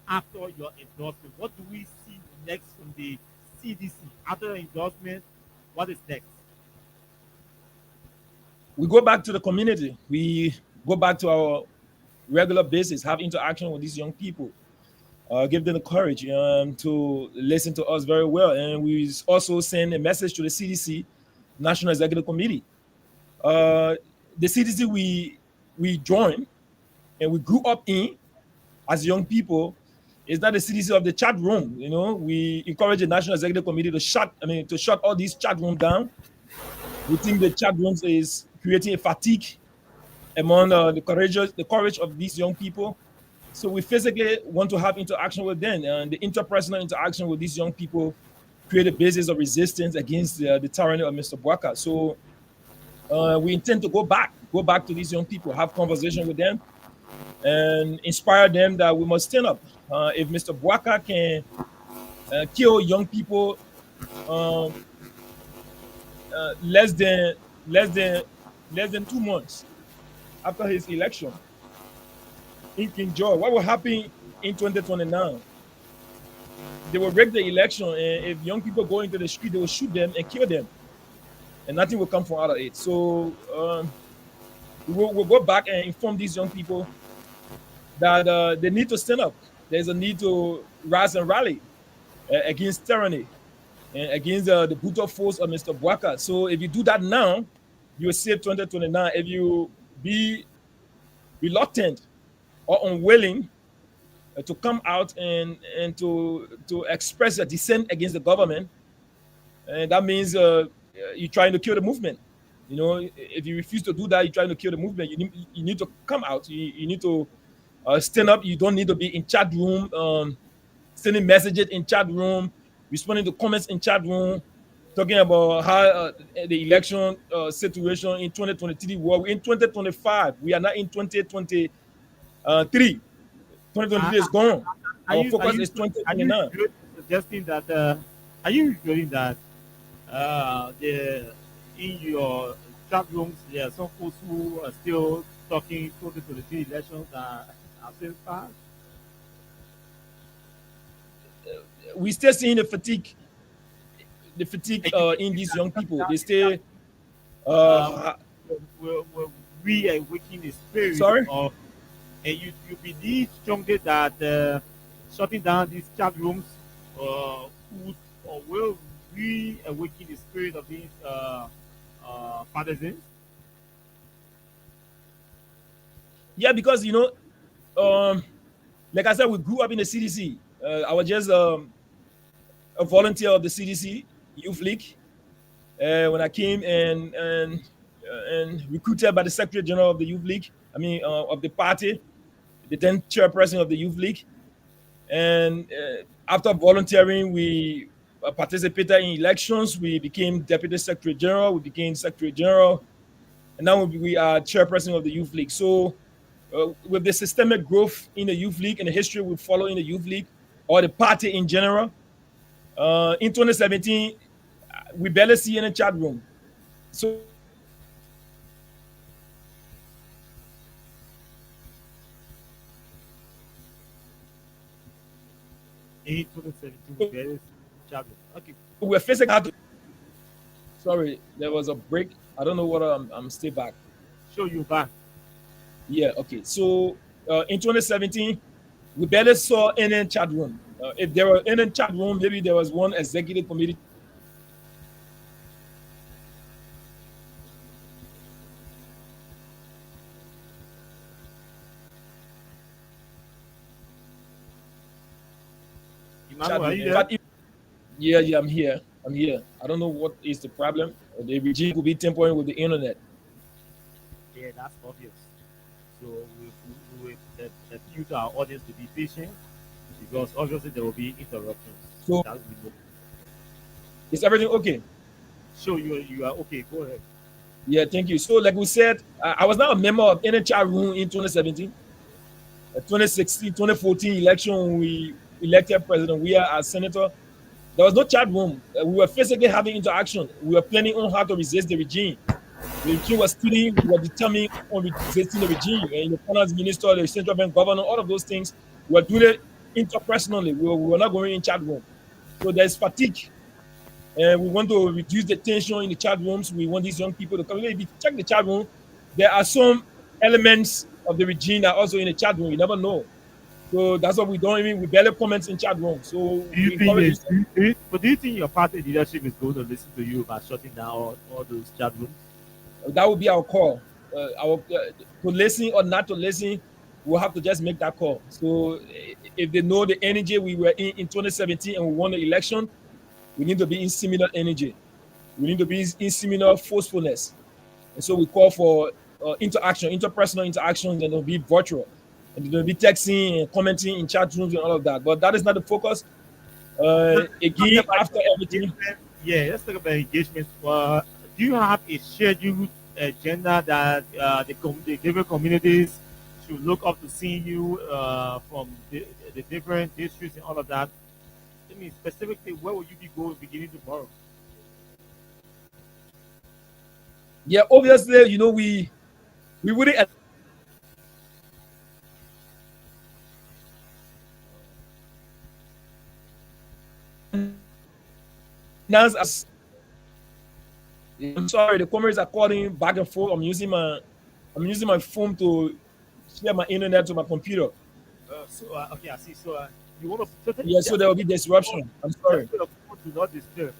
after your endorsement. What do we see next from the CDC after the endorsement? What is next? We go back to the community. We go back to our regular basis, have interaction with these young people, give them the courage to listen to us very well. And we also send a message to the CDC, National Executive Committee. The CDC we joined and we grew up in as young people is not the CDC of the chat room. We encourage the National Executive Committee to shut all these chat rooms down. We think the chat rooms is creating a fatigue among the courage of these young people. So we physically want to have interaction with them, and the interpersonal interaction with these young people create a basis of resistance against the tyranny of Mr. Bwaka. So we intend to go back to these young people, have conversation with them, and inspire them that we must stand up. If Mr. Bwaka can kill young people um, less than less than less than 2 months after his election in King George, what will happen in 2029? They will rig the election, and if young people go into the street, they will shoot them and kill them, and nothing will come from out of it. So we'll go back and inform these young people that they need to stand up. There's a need to rise and rally against tyranny and against the brutal force of Mr. Bwaka. So if you do that now, you will save 2029. If you be reluctant or unwilling to come out and to express a dissent against the government, and that means you're trying to kill the movement. You know, if you refuse to do that, you're trying to kill the movement. You need to come out. You need to stand up. You don't need to be in chat room, sending messages in chat room, responding to comments in chat room, talking about how the election situation in 2023. Well, in 2025, we are not in 2023. 2023 is gone. Our focus is 2029. Are you suggesting that? Are you revealing that in your chat rooms there are some folks who are still talking 2023 elections are still past? We still seeing the fatigue in these young people. They still will reawaken the spirit Sorry? of, and you believe strongly that shutting down these chat rooms could or will reawaken the spirit of these partisans? Yeah, because like I said, we grew up in the CDC. I was just a volunteer of the CDC Youth League when I came and recruited by the Secretary General of the Youth League. I mean, of the party, the then chairperson of the Youth League. And after volunteering, we participated in elections. We became Deputy Secretary General. We became Secretary General, and now we are chairperson of the Youth League. So, with the systemic growth in the Youth League and the history we follow in the Youth League or the party in general, in 2017, we barely see any chat room. So in 2017, chat room. Okay. we're facing hard to. Sorry, there was a break. I don't know what I'm still back. Show you back. Yeah, okay. So in 2017, we barely saw any chat room. If there were any chat room, maybe there was one executive committee. Emmanuel, are you there? But yeah, I'm here. I don't know what is the problem. The regime could be tampering with the internet. Yeah, that's obvious. So we appeal to our audience to be patient because obviously there will be interruptions. So- that we know. Is everything okay? So you are okay. Go ahead. Yeah, thank you. So, like we said, I was not a member of any chat room in 2017. 2016, 2014 election, when we elected President Weah as senator. There was no chat room. We were physically having interaction. We were planning on how to resist the regime. The regime was stealing. We were determined on resisting the regime. And the finance minister, the central bank governor, all of those things, we were doing it interpersonally. We were not going in chat room. So there's fatigue. And we want to reduce the tension in the chat rooms. We want these young people to come. If you check the chat room, there are some elements of the regime that are also in the chat room. You never know. So that's what we don't even, we barely comment in chat room. So Do you we think encourage but do you think your party leadership is going to listen to you about shutting down all those chat rooms? that would be our call. To listen or not to listen, we'll have to just make that call. So if they know the energy we were in 2017 and we won the election, we need to be in similar energy. We need to be in similar forcefulness. And so we call for interaction, interpersonal interactions, and it'll be virtual. and they'll be texting and commenting in chat rooms and all of that. But that is not the focus. Talking Again, about after everything, engagement, yeah, let's talk about engagement. Do you have a scheduled agenda that the different communities should look up to seeing you from the different districts and all of that? I mean, specifically, where will you be going beginning tomorrow? yeah, obviously, we wouldn't announce as. I'm sorry, the comments are calling back and forth. I'm using my phone to share my internet to my computer. Okay, I see. So you want to totally Yeah, so there will be disruption. I'm sorry. just put a phone to not disturb.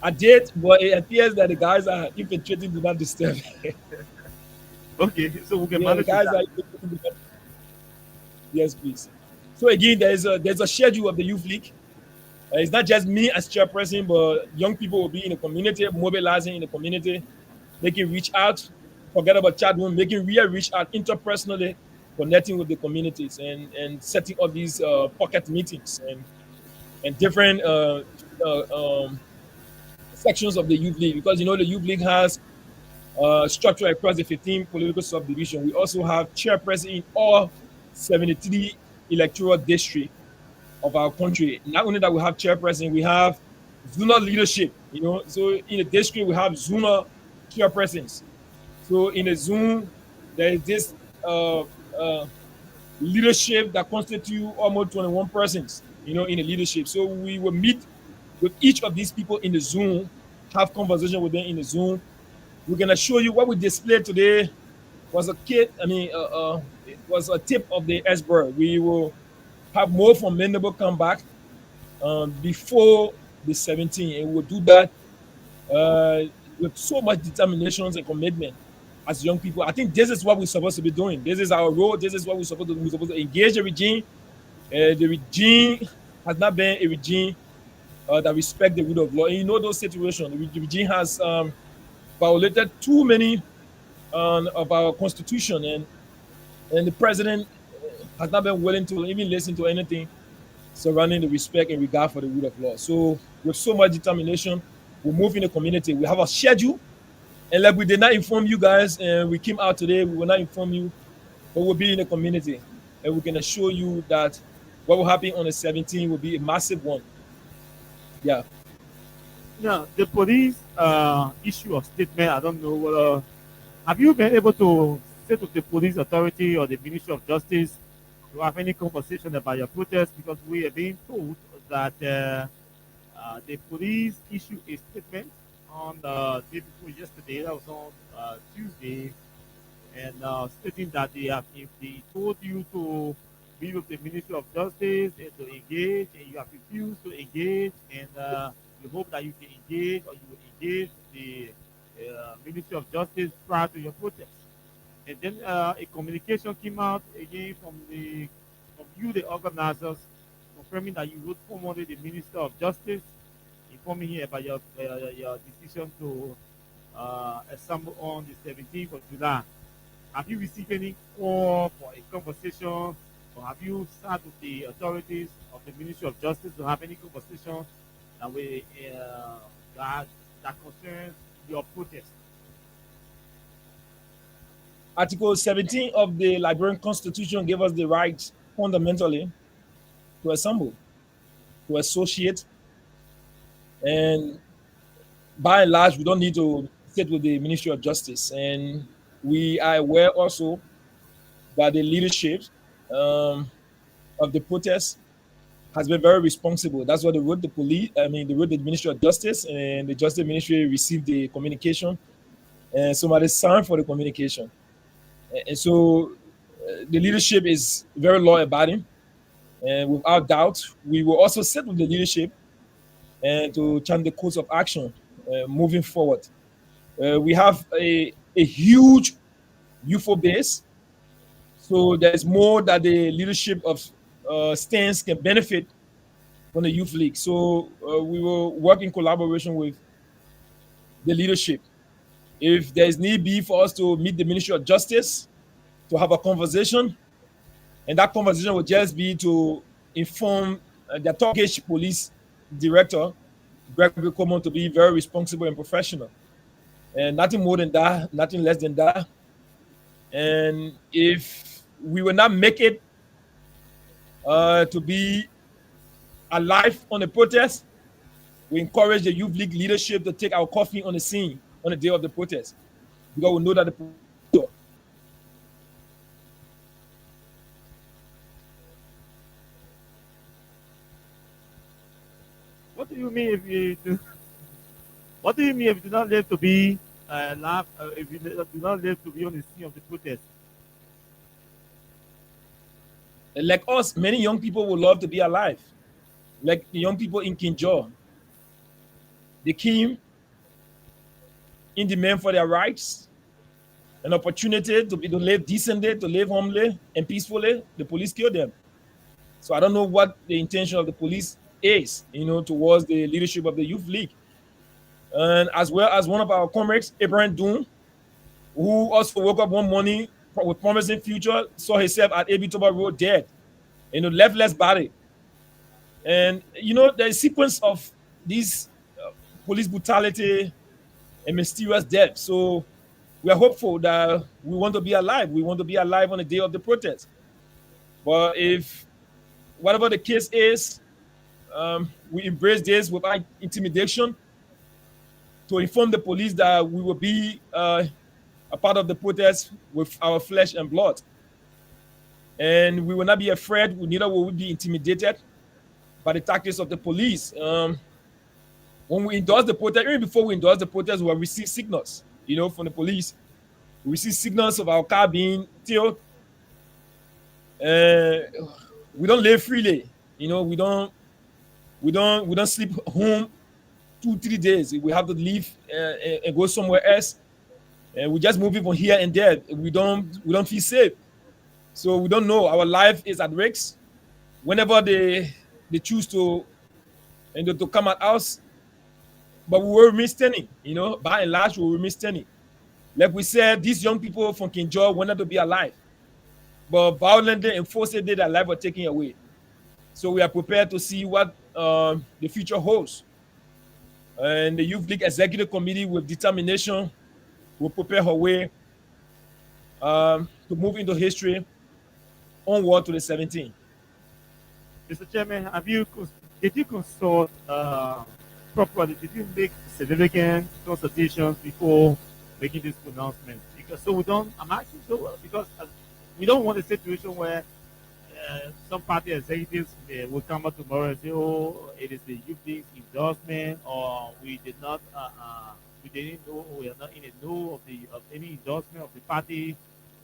I did, but it appears that the guys are infiltrating do not disturb. Okay, so we can Yeah, the manage with guys that. are infiltrating do not. Yes, please. So again, there's a schedule of the youth league. It's not just me as chairperson, but young people will be in the community, mobilizing in the community, making reach out. Forget about chat room, making real reach out interpersonally, connecting with the communities and setting up these pocket meetings and different sections of the youth league, because the youth league has structure across the 15 political subdivision. We also have chairperson in all 73 electoral districts of our country. Not only that we have chairperson, we have zonal leadership. So in the district we have zonal chairpersons. So in the zone there is this leadership that constitute almost 21 persons. In the leadership. So we will meet with each of these people in the Zoom, have conversation with them in the Zoom. We're gonna show you what we displayed today was a kit. It was a tip of the iceberg. We will have more formidable comeback before the 17th, and we'll do that with so much determination and commitment as young people. I think this is what we're supposed to be doing. This is our role. This is what we're supposed to do. We're supposed to engage the regime. The regime has not been a regime that respect the rule of law. And those situations, the regime has violated too many of our constitution, and the president has not been willing to even listen to anything surrounding the respect and regard for the rule of law. So with so much determination, we move in the community. We have a schedule, and like we did not inform you guys, and we came out today, we will not inform you, but we'll be in the community, and we're gonna show you that what will happen on the 17th will be a massive one. Yeah. Now, the police issue of statement, I don't know whether, have you been able to sit with the police authority or the Ministry of Justice to have any conversation about your protest? Because we are being told that the police issue a statement on the day before yesterday, that was on Tuesday, and stating that if they told you to be with the Ministry of Justice and to engage, and you have refused to engage, and you hope that you can engage or you will engage the Ministry of Justice prior to your protest. And then a communication came out again from you, the organizers, confirming that you would formally the Minister of Justice, informing him about your decision to assemble on the 17th of July. Have you received any call for a conversation, or have you sat with the authorities of the Ministry of Justice to have any conversation that way that concerns your protest? Article 17 of the Liberian Constitution gave us the right fundamentally to assemble, to associate, and by and large, we don't need to sit with the Ministry of Justice. And we are aware also that the leadership of the protest has been very responsible. That's why they wrote the police. They wrote the Ministry of Justice, and the Justice Ministry received the communication, and somebody signed for the communication. And so the leadership is very law-abiding, and without doubt, we will also sit with the leadership and to chart the course of action moving forward. We have a huge UFO base, so there's more that the leadership of stands can benefit from the youth league. So we will work in collaboration with the leadership. If there's need be for us to meet the Ministry of Justice to have a conversation, and that conversation will just be to inform the Turkish police director, Gregory Coleman, to be very responsible and professional, and nothing more than that, nothing less than that. And if we will not make it to be alive on the protest, we encourage the Youth League leadership to take our coffee on the scene on the day of the protest, because we know that the What do you mean if you do? What do you mean if you do not live to be laugh? If you do not live to be on the scene of the protest? like us, many young people would love to be alive. Like the young people in Kinjor, they came in demand for their rights, an opportunity to live decently, to live humbly and peacefully. The police killed them. So I don't know what the intention of the police is, towards the leadership of the Youth League. And as well as one of our comrades, Abraham Doon, who also woke up one morning with promising future, saw himself at AB Toba Road dead, left less body. And the sequence of these police brutality and mysterious death. So we are hopeful that we want to be alive. We want to be alive on the day of the protest. But if whatever the case is, we embrace this without intimidation, to inform the police that we will be a part of the protest with our flesh and blood. And we will not be afraid, neither will we be intimidated by the tactics of the police. When we endorse the protest, even before we endorse the protest, we will receive signals, from the police. We receive signals of our car being towed. We don't live freely. We don't sleep home 2-3 days. We have to leave and go somewhere else. And we just moving from here and there. We don't feel safe. So we don't know. Our life is at risk. Whenever they choose to come at us, but we will remain standing. By and large, we will remain standing. Like we said, these young people from Kinjor wanted to be alive, but violently and forcibly their life was taken away. So we are prepared to see what the future holds. And the Youth League Executive Committee, with determination, will prepare her way to move into history onward to the 17th. Mr. Chairman, did you consult properly? Did you make significant consultations before making this pronouncement? I'm asking because we don't want a situation where some party executives will come up tomorrow and say, "Oh, it is the Youth League's endorsement," or we didn't know, we are not in the know of any endorsement of the party.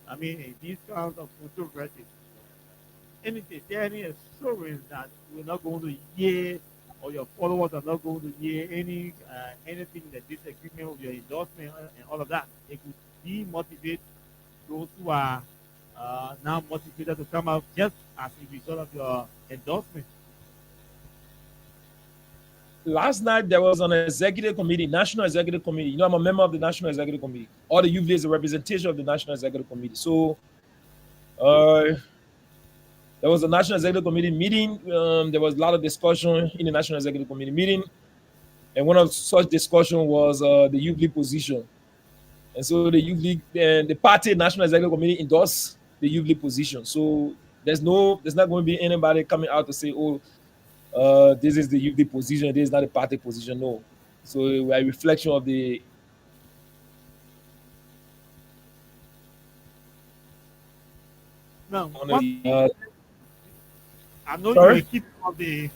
I mean, these kinds of controversies. Is there any assurance that we're not going to hear, or your followers are not going to hear anything that disagreement with your endorsement and all of that? It could demotivate those who are now motivated to come out just as a result of your endorsement. Last night there was an executive committee, national executive committee. I'm a member of the national executive committee. All the Youth League is a representation of the national executive committee. So there was a national executive committee meeting. There was a lot of discussion in the national executive committee meeting, and one of such discussion was the Youth League position. And so the Youth League and the party national executive committee endorsed the Youth League position. So there's not going to be anybody coming out to say, "Oh, this is the Youth League position. This is not a party position." No. So a reflection of the. No. I know Sorry? you will keep on the.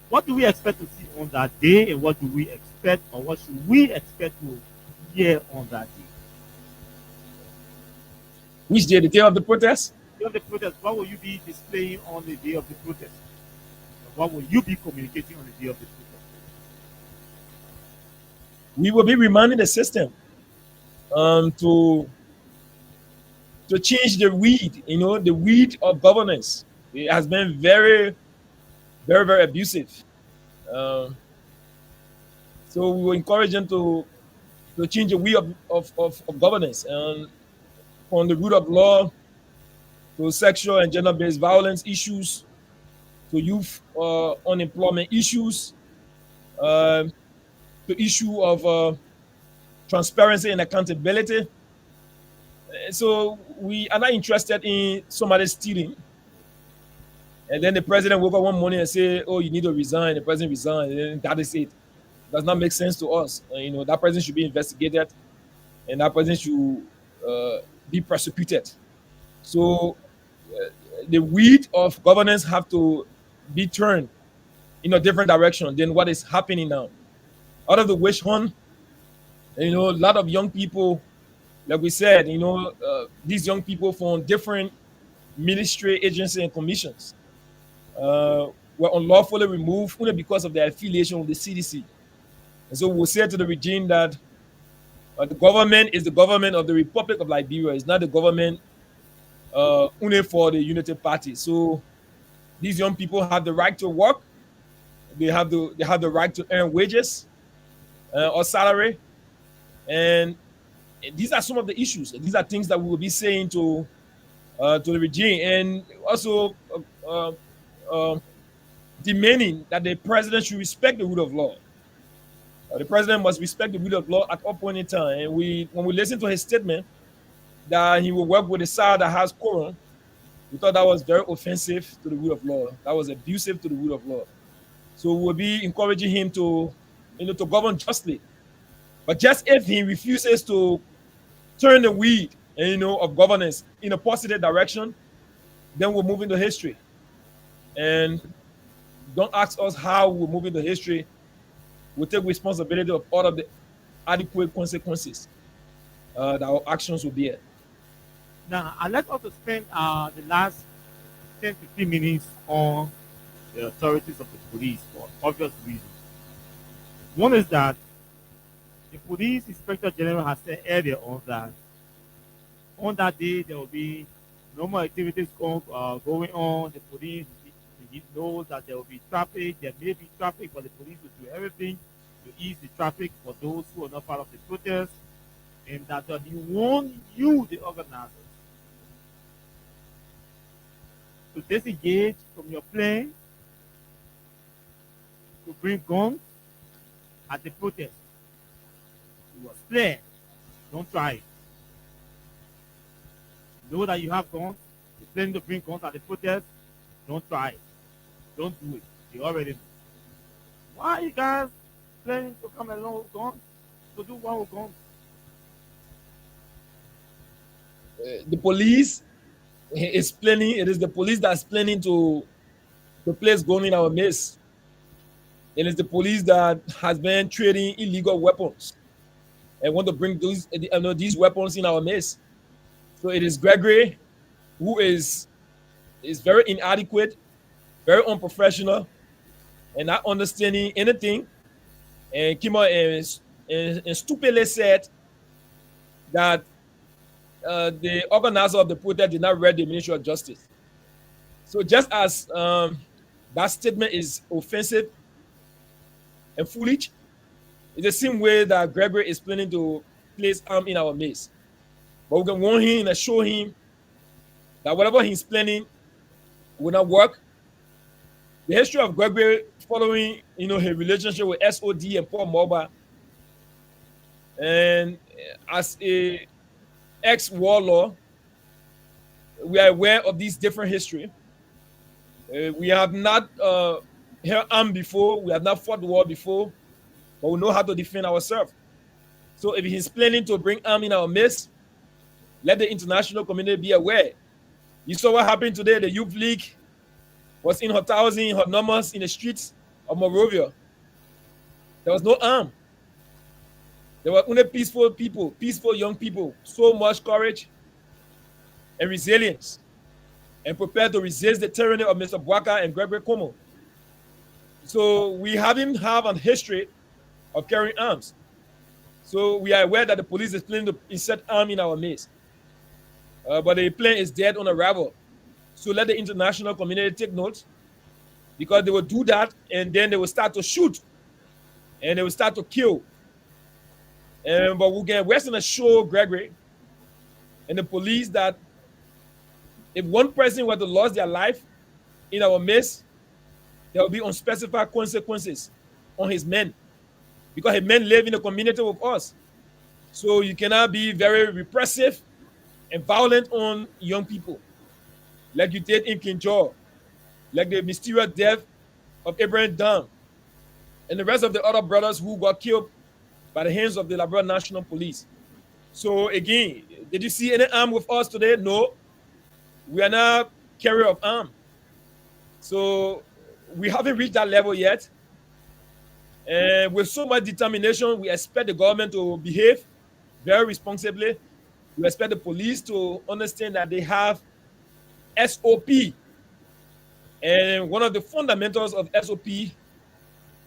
What do we expect to see on that day, and what do we expect, or what should we expect to hear on that day? Which day? The day of the protest? The day of the protest. What will you be displaying on the day of the protest? What will you be communicating on the day of the protest? We will be reminding the system to change the weed. The weed of governance. It has been very, very, very abusive. So we will encourage them to change the way of governance, and from the rule of law to sexual and gender-based violence issues, to youth unemployment issues, uh, the issue of transparency and accountability. So we are not interested in somebody stealing. And then the president woke up one morning and say, "Oh, you need to resign." The president resigned, and that is it. Does not make sense to us. That president should be investigated, and that president should be prosecuted. So the weed of governance have to be turned in a different direction than what is happening now. Out of the witch hunt, a lot of young people, like we said, these young people from different ministry, agencies, and commissions were unlawfully removed only because of their affiliation with the CDC. And so we'll say to the regime that the government is the government of the Republic of Liberia. It's not the government only for the Unity Party. So these young people have the right to work. They have the right to earn wages or salary. And these are some of the issues. These are things that we will be saying to the regime, and also demanding that the president should respect the rule of law. The president must respect the rule of law at all point in time. And when we listen to his statement that he will work with a side that has quorum, we thought that was very offensive to the rule of law. That was abusive to the rule of law. So we'll be encouraging him to govern justly. But just if he refuses to turn the weed, of governance in a positive direction, then we'll move into history. And don't ask us how we'll move into history. We'll take responsibility of all of the adequate consequences that our actions will bear. Now, I'd like us to spend the last 10 to 15 minutes on the authorities of the police for obvious reasons. One is that the police inspector general has said earlier on that day there will be normal activities going on. The police knows that there will be traffic. There may be traffic, but the police will do everything to ease the traffic for those who are not part of the protest, and that he warned you, the organizers, to disengage from your plane, to bring guns at the protest. It was clear. Don't try it. Know that you have guns. You're planning to bring guns at the protest. Don't try it. Don't do it. You already know. Why are you guys planning to come along with guns? To do what with guns? The police is planning. It is the police that's planning to place gun in our midst. It is the police that has been trading illegal weapons and want to bring these weapons in our midst. So it is Gregory who is very inadequate, very unprofessional, and not understanding anything. And came out and stupidly said that the organizer of the protest did not read the Ministry of Justice. So just as that statement is offensive and foolish, it's the same way that Gregory is planning to place arm in our midst. But we can warn him and show him that whatever he's planning will not work. The history of Gregory following, his relationship with SOD and Paul Moba, and as a ex-warlord, we are aware of this different history. We have not held arm before. We have not fought the war before, but we know how to defend ourselves. So if he's planning to bring arm in our midst, let the international community be aware. You saw what happened today. The Youth League was in her thousands, in her numbers in the streets of Monrovia. There was no arm. There were only peaceful people, peaceful young people, so much courage and resilience, and prepared to resist the tyranny of Mr. Bwaka and Gregory Como. So we haven't have a history of carrying arms. So we are aware that the police is planning to insert arm in our midst. But the plane is dead on arrival. So let the international community take note, because they will do that and then they will start to shoot and they will start to kill. But we're going to show Gregory and the police that If one person were to lose their life in our midst, there will be unspecified consequences on his men because his men live in a community with us. So you cannot be very repressive and violent on young people like you did in Kinjor, like the mysterious death of Abraham Dam and the rest of the other brothers who got killed by the hands of the Liberia National Police. So again, did you see any arm with us today? No, we are not carrier of arm. So we haven't reached that level yet. And with so much determination, we expect the government to behave very responsibly. We expect the police to understand that they have SOP. And one of the fundamentals of SOP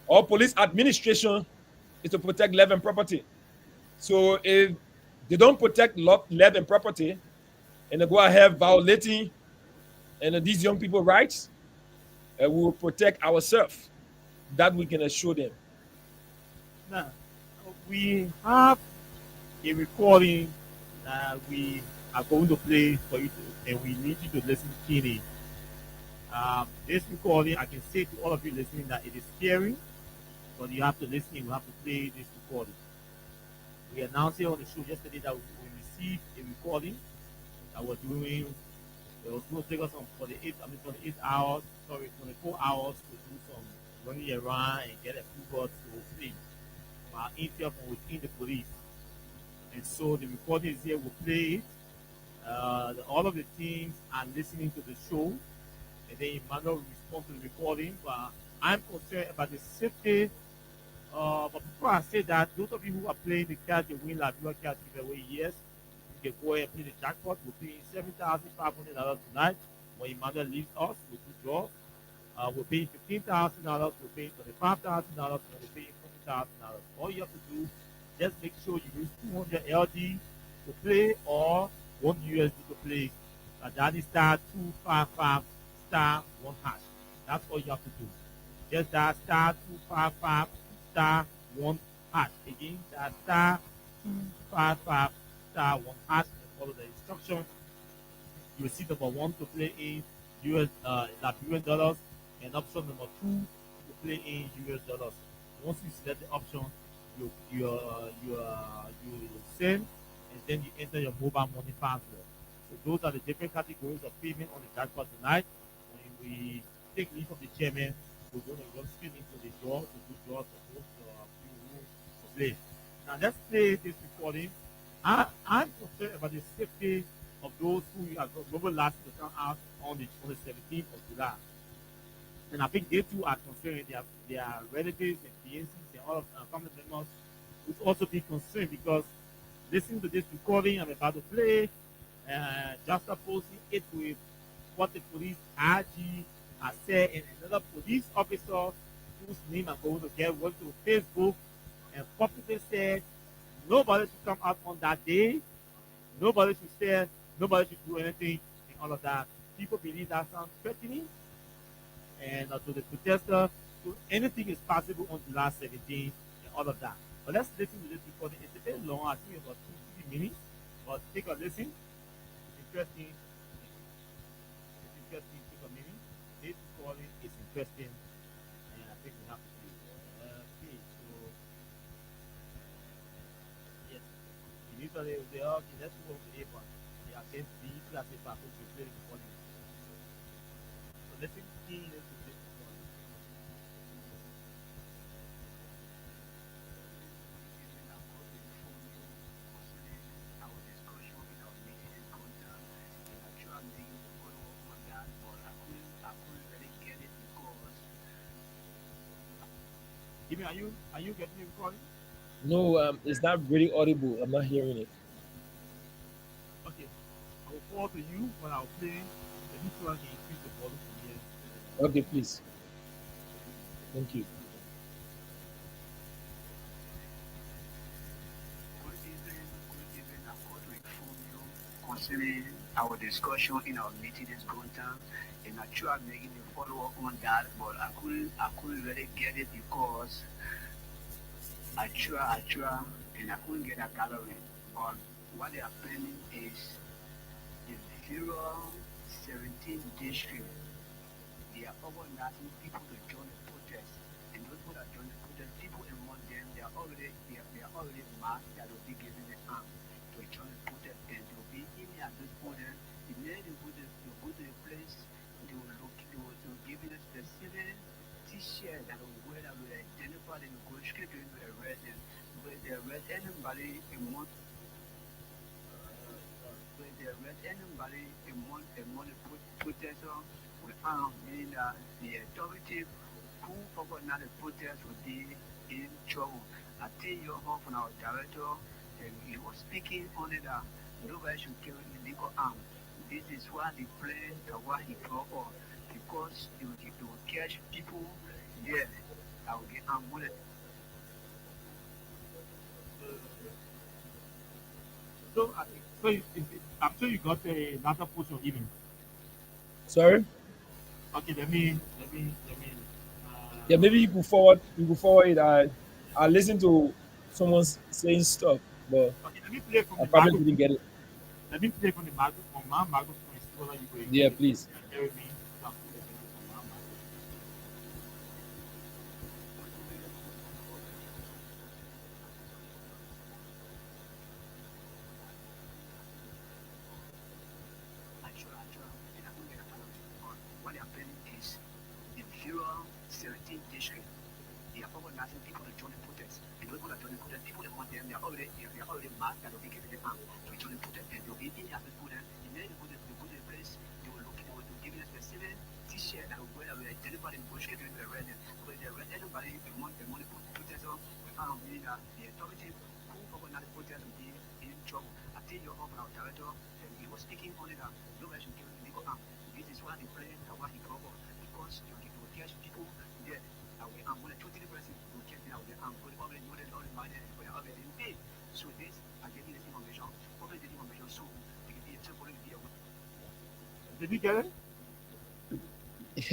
or police administration is to protect life and property. So if they don't protect life and property and they go ahead violating and these young people rights, we will protect ourselves. That we can assure them. Now, we have a recording that we are going to play for you, and we need you to listen keenly. This recording, I can say to all of you listening that it is scary, but you have to listen. You have to play this recording. We announced it on the show yesterday that we received a recording that we're doing. It was going to take us on 48 hours, 24 hours to do some running around and get approval to play our intel from within the police. And so the recording is here. We'll play it. All of the teams are listening to the show, and then Emmanuel will respond to the recording. But I'm concerned about the safety. But before I say that, those of you who are playing the Catch the Win Liberia Catch giveaway, yes, you can go ahead and play the jackpot. We're paying $7,500 tonight. When Emmanuel leaves us, we'll do draws. We're paying $15,000. We're paying $25,000. We're paying $40,000. All you have to do, just make sure you use 200 LD to play or 1 USD to play. That is star 255 star 1 hash. That's all you have to do. Just that star 255 star 1 hash. Again, that star 255 star 1 hash and follow the instructions. You will see number 1 to play in US Liberian dollars and option number 2 to play in US dollars. Once you select the option, you send and then you enter your mobile money password. So those are the different categories of payment on the jackpot tonight. When we take leave of the chairman, we're going to run straight into the draw to do draws for those people who play. Now let's play this recording. I'm concerned about the safety of those who are mobilized to come out on the 17th of July. And I think they too are concerned. Their relatives and fiancés and all of family members would also be concerned because listening to this recording I'm about to play, just opposing it with what the police IG has said, and another police officer whose name I'm going to get went to Facebook and publicly said nobody should come out on that day, nobody should stand, nobody should do anything, and all of that. People believe that sounds threatening, and to the protester, so anything is possible on July 17th and all of that. But let's listen to this recording. It's a bit long, I think about 2 3 minutes, but take a listen. It's interesting. It's interesting. Take a minute. This recording is interesting, and I think we have to do it. Okay, so yes, initially they are okay. Let's go to A part. They are against the class A part, which we play the recording. So listen keenly to this recording. Jimmy, are you getting the recording? No, it's not really audible. I'm not hearing it. Okay. I will forward to you when I'll play. The next one can increase the volume from here. Okay, please. Thank you. Concerning our discussion in our meeting is going down, and I tried making a follow up on that, but I couldn't really get it because I tried, and I couldn't get a gallery. But what they are planning is the 17th district, they are organizing people to join the protest. And those people that join the protest, people among them, they are already masked that will be given the arm to join the protest. And they will be in at this protest. And then they go to the place, they will give you a specific t-shirt that will wear that will identify them, go straight to the resident. Where they arrest anybody in one when they arrest anybody among the protesters with arms, meaning that the authority who organized the protest will be in trouble. I tell you all from our director, and he was speaking only that nobody should carry illegal arms. This is why the plan and why he brought up, because it will catch people there that will get armed with it. So, I'm sure you got another portion even. Sorry. Okay, let me. Yeah, maybe you could forward. You could forward it. I listened to someone saying stuff, but Okay, let me play from I the probably Bible. didn't get it. Let me play from the Bible from my Bible point. See whether you go Yeah, please. hear me. So I'm putting it from my Bible. And I don't get a plan on what they are planning is in Fura 17th district. They are organizing people to join the protest. And those people that join the protest, people that want them, they are already masked that will be given the arm to join the protest. And they'll be in as people then. And then they go to the place, they will give you a specific t-shirt that will wear that will identify them, go straight to the resident. So if they arrest anybody among the protesters with arms, meaning that the authority who organized the protest will be in trouble. I tell you all from our director, and he was speaking only that nobody should carry illegal arms. This is why they play and why he brought up, because you will catch people there. I'm going to shoot the person who catch me out there. I'm going to already know that already minded and they are already in pain. So this, I gave you this information, probably the information so they can be a temporary video. Did you get it?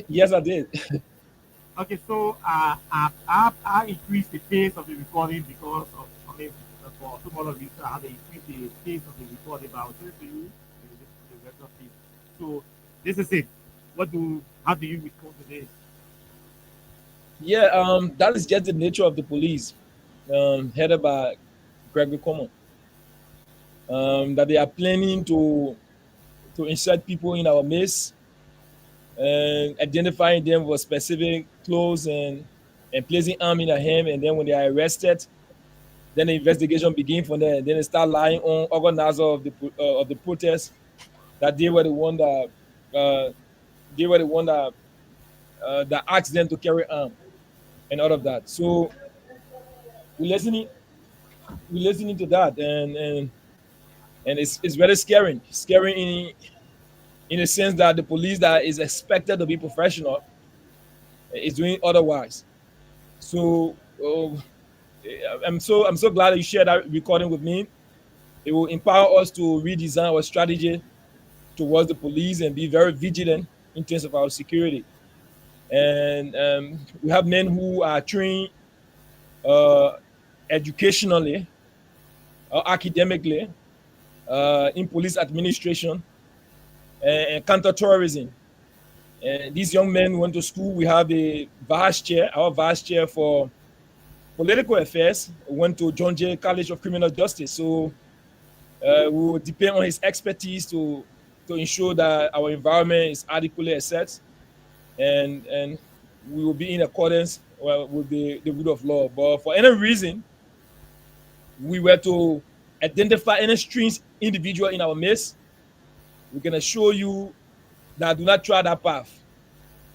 Yes, I did. Okay, so I increased the pace of the recording because of, for some other reason, I had to increase the pace of the recording, but I'll tell it to you, this is the regular pace. So, this is it. How do you respond to this? Yeah, that is just the nature of the police, headed by Gregory Common. That they are planning to insert people in our midst and identifying them with specific clothes and placing arm in their hand, and then when they are arrested, then the investigation begins from there. And then they start lying on organizer of the protest that they were the one that that asked them to carry arm and all of that. So we're listening to that, and it's very scary in the sense that the police that is expected to be professional is doing otherwise. So I'm so glad that you shared that recording with me. It will empower us to redesign our strategy towards the police and be very vigilant in terms of our security. And we have men who are trained uh, educationally or academically in police administration and counterterrorism. And these young men went to school. We have our vice chair for political affairs, went to John Jay College of Criminal Justice. So we will depend on his expertise to ensure that our environment is adequately assessed and we will be in accordance with the rule of law. But for any reason, we were to identify any strange individual in our midst, we can assure you that do not try that path.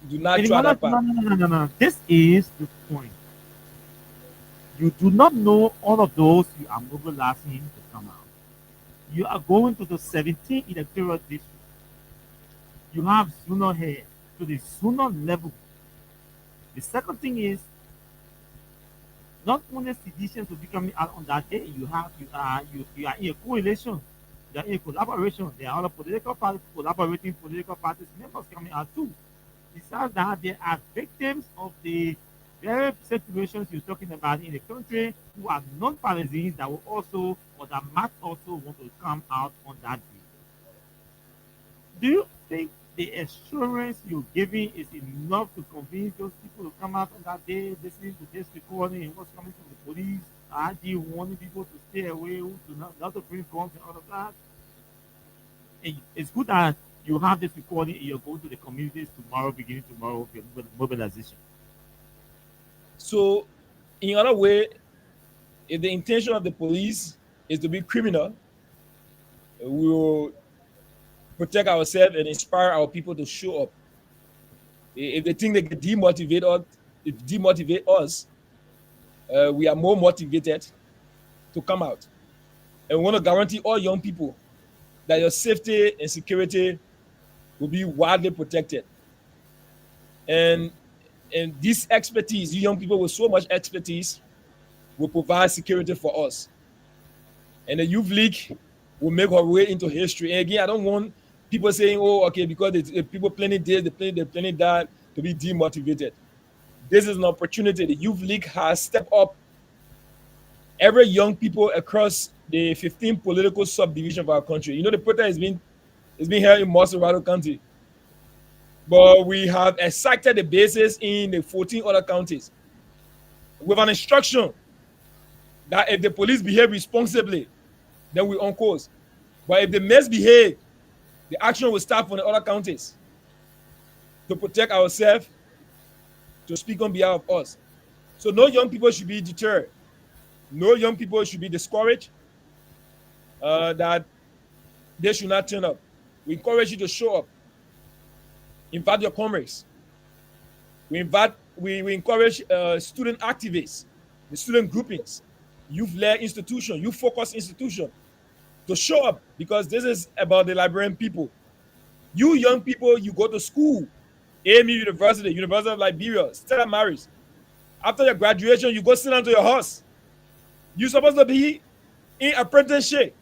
Do not try that path. No. This is the point. You do not know all of those you are mobilizing to come out. You are going to the 17th electoral district. You have sooner here to the sooner level. The second thing is not only seditions will be coming out on that day. You are in a coalition. You are in a collaboration. There are other political parties collaborating, political parties members coming out too. Besides that, there are victims of the very situations you're talking about in the country who are non-partisans that will also or that might also want to come out on that day. Do you think the assurance you're giving is enough to convince those people to come out on that day listening to this recording and what's coming from the police? Are you warning people to stay away, to not to bring guns and all of that? And it's good that you have this recording and you're going to the communities tomorrow, beginning tomorrow with your mobilization. So, in other way, if the intention of the police is to be criminal, we will protect ourselves and inspire our people to show up. If they think they can demotivate us, we are more motivated to come out. And we want to guarantee all young people that your safety and security will be widely protected. And this expertise, you young people with so much expertise, will provide security for us. And the Youth League will make our way into history. And again, I don't want people saying, oh, okay, because people planning this, they're planning that, to be demotivated. This is an opportunity. The Youth League has stepped up every young people across the 15 political subdivision of our country. You know, the protest has been held in Morocco County. But we have excited the bases in the 14 other counties with an instruction that if the police behave responsibly, then we on course. But if they misbehave, the action will start from the other counties to protect ourselves, to speak on behalf of us. So no young people should be deterred. No young people should be discouraged that they should not turn up. We encourage you to show up. Invite your comrades. We encourage student activists, the student groupings, youth-led institution, youth-focused institution to show up, because this is about the Liberian people. You young people, you go to school, AMU University, University of Liberia, Stella Maris. After your graduation, you go sit down to your house. You're supposed to be in apprenticeship.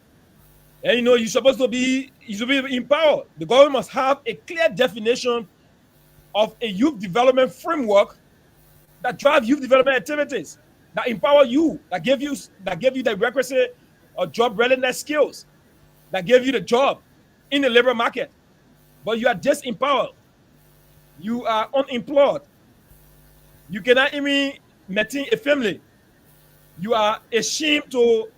And you know, you're supposed to be empowered. The government must have a clear definition of a youth development framework that drives youth development activities, that empower you, that give you the requisite job readiness skills, that give you the job in the labor market. But you are disempowered. You are unemployed. You cannot even maintain a family. You are ashamed to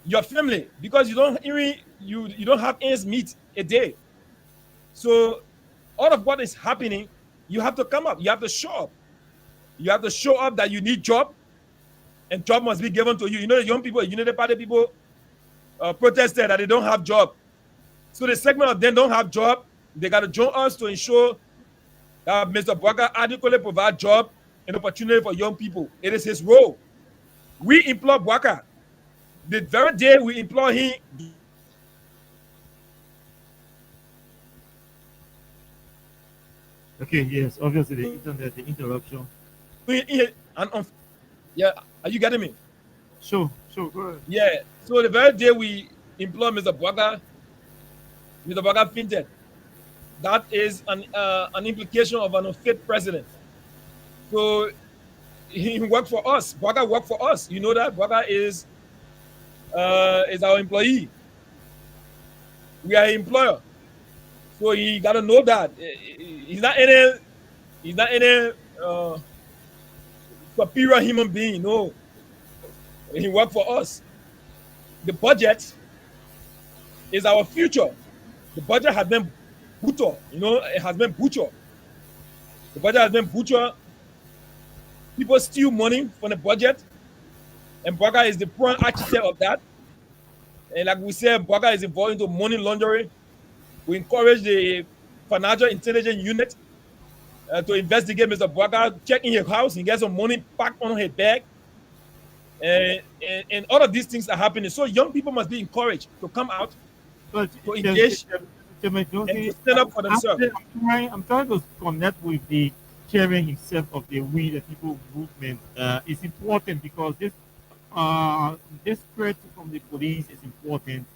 your family because you don't have ends meet a day. So all of what is happening, you have to come up. You have to show up. You have to show up that you need job, and job must be given to you. You know, the young people, Unity Party people protested that they don't have job. So the segment of them don't have job. They got to join us to ensure that Mr. Bwaka adequately provide job and opportunity for young people. It is his role. We employ Bwaka. The very day we employ him. Okay, yes, obviously the internet, the interruption. Yeah, are you getting me? Sure, go ahead. Yeah, so the very day we employ Mr. Bwaka fainted. That is an implication of an unfit president. So he worked for us. Bwaka worked for us. You know that Bwaka is our employee. We are an employer. So he got to know that he's not any superior human being. No, he worked for us. The budget is our future. The budget has been butchered. You know, it has been butchered. The budget has been butchered. People steal money from the budget, and Bwaka is the prime architect of that. And like we said, Bwaka is involved into money laundering. We encourage the Financial Intelligence Unit to investigate Mr. Bwaka, check in his house, and get some money packed on his bag. And all of these things are happening. So young people must be encouraged to come out, But to engage, and to stand up for themselves. I'm trying to connect with the chairman himself of the We the People movement. It's important because this threat from the police is important,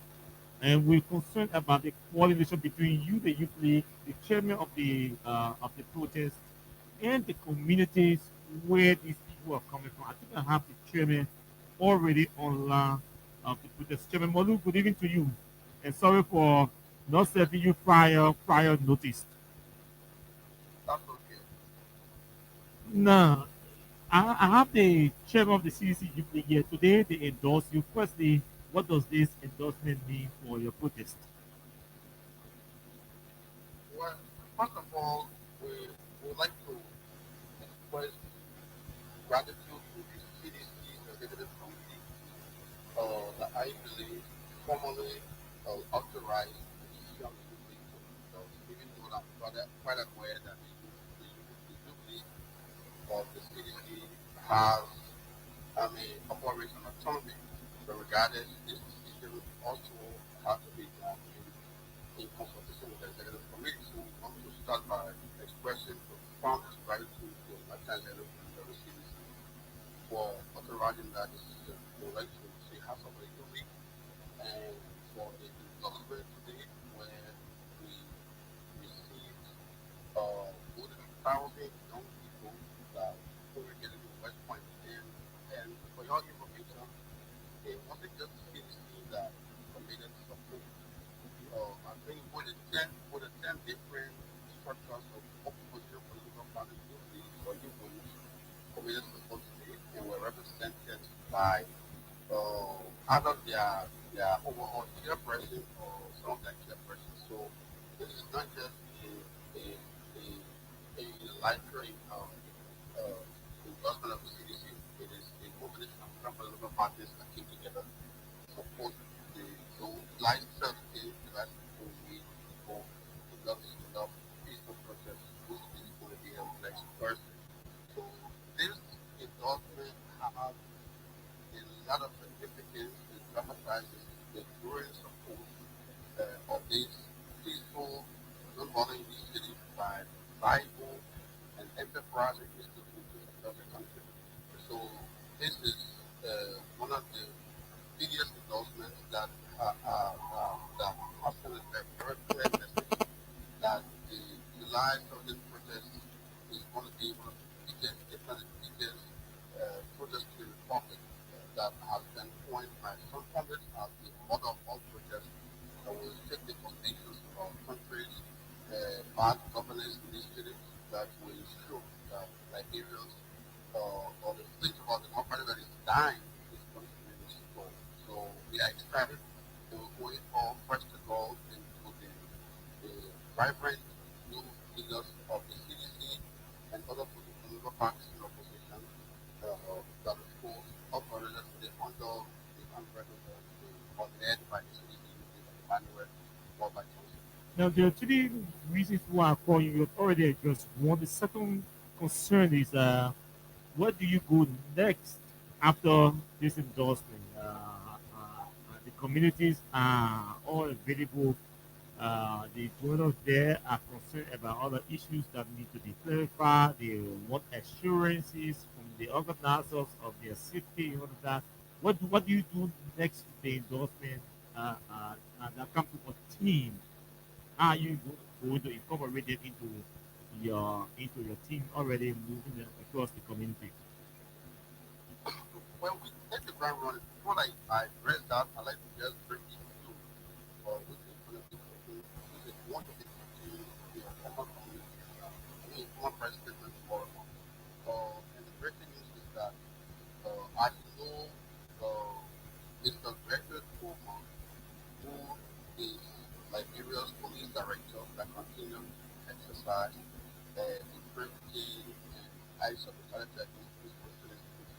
and we're concerned about the coordination between you, the Youth League, the chairman of the protest, and the communities where these people are coming from. I think I have the chairman already online of the protest. Chairman Molu, good evening to you, and sorry for not serving you prior notice. Now, I have the chairman of the CDC Jubilee here today. They endorse you. Firstly, what does this endorsement mean for your protest? Well, first of all, we would like to express gratitude to the CDC Executive Committee that I believe formally authorized the decision of the because even though I'm quite aware that the duty of the CDC has, operation autonomy, but regardless, this decision also has to be done in consultation with the executive committee. So we want to start by expressing profound gratitude to National Executive CDC for authorizing that decision. We would like to say House of Republic and for the endorsement today where we received more than 1,000 young people that congregated in West Point. And for your information, it wasn't just the CDC that committed support. I think more than 10 different structures of opposition political parties globally or unions committed support today and were represented by either their overall chairperson or some of their chairpersons. So this is not just a unilateral endorsement of the CDC. It is a combination of different political parties that came together to support the so life certainty that we for enough peaceful protest which is going to be held next Thursday. So this endorsement has a lot of significance. It dramatizes the growing support of this peaceful, non-violent initiative by viable and enterprising institutions across the country. So this is one of the biggest endorsements that has sent a very clear message that the July 30th protest is going to be one of the biggest, if not the biggest, protest in the Republic that has been coined by some pundits as the mother of all protests that will take the foundations of our country's bad governance initiatives that will ensure that Liberians or the things about the company that is dying is going to be restored. So we are excited to going for first of all into the vibrant new leaders of the CDC and other political parties in opposition that of course operated under the umbrella of or led by the CDC Emmanuel Robert Johnson. Now, there are three reasons why I'm calling you. You've already addressed one. The second concern is where do you go next after this endorsement? The communities are all available. The donors there are concerned about other issues that need to be clarified. They want assurances from the organizers of their safety and all of that. What do you do next to the endorsement that comes to a team? How are you going to incorporate it into your team already moving them across the community? When we hit the ground running, before I address that, I like to just bring you to which is going to be which is one of the former community, former president of Florida. And the breaking news is that I know Mr. Gregory Coleman, who is Liberia's police director that continues to exercise the privilege and eyes of the character against peaceful citizens,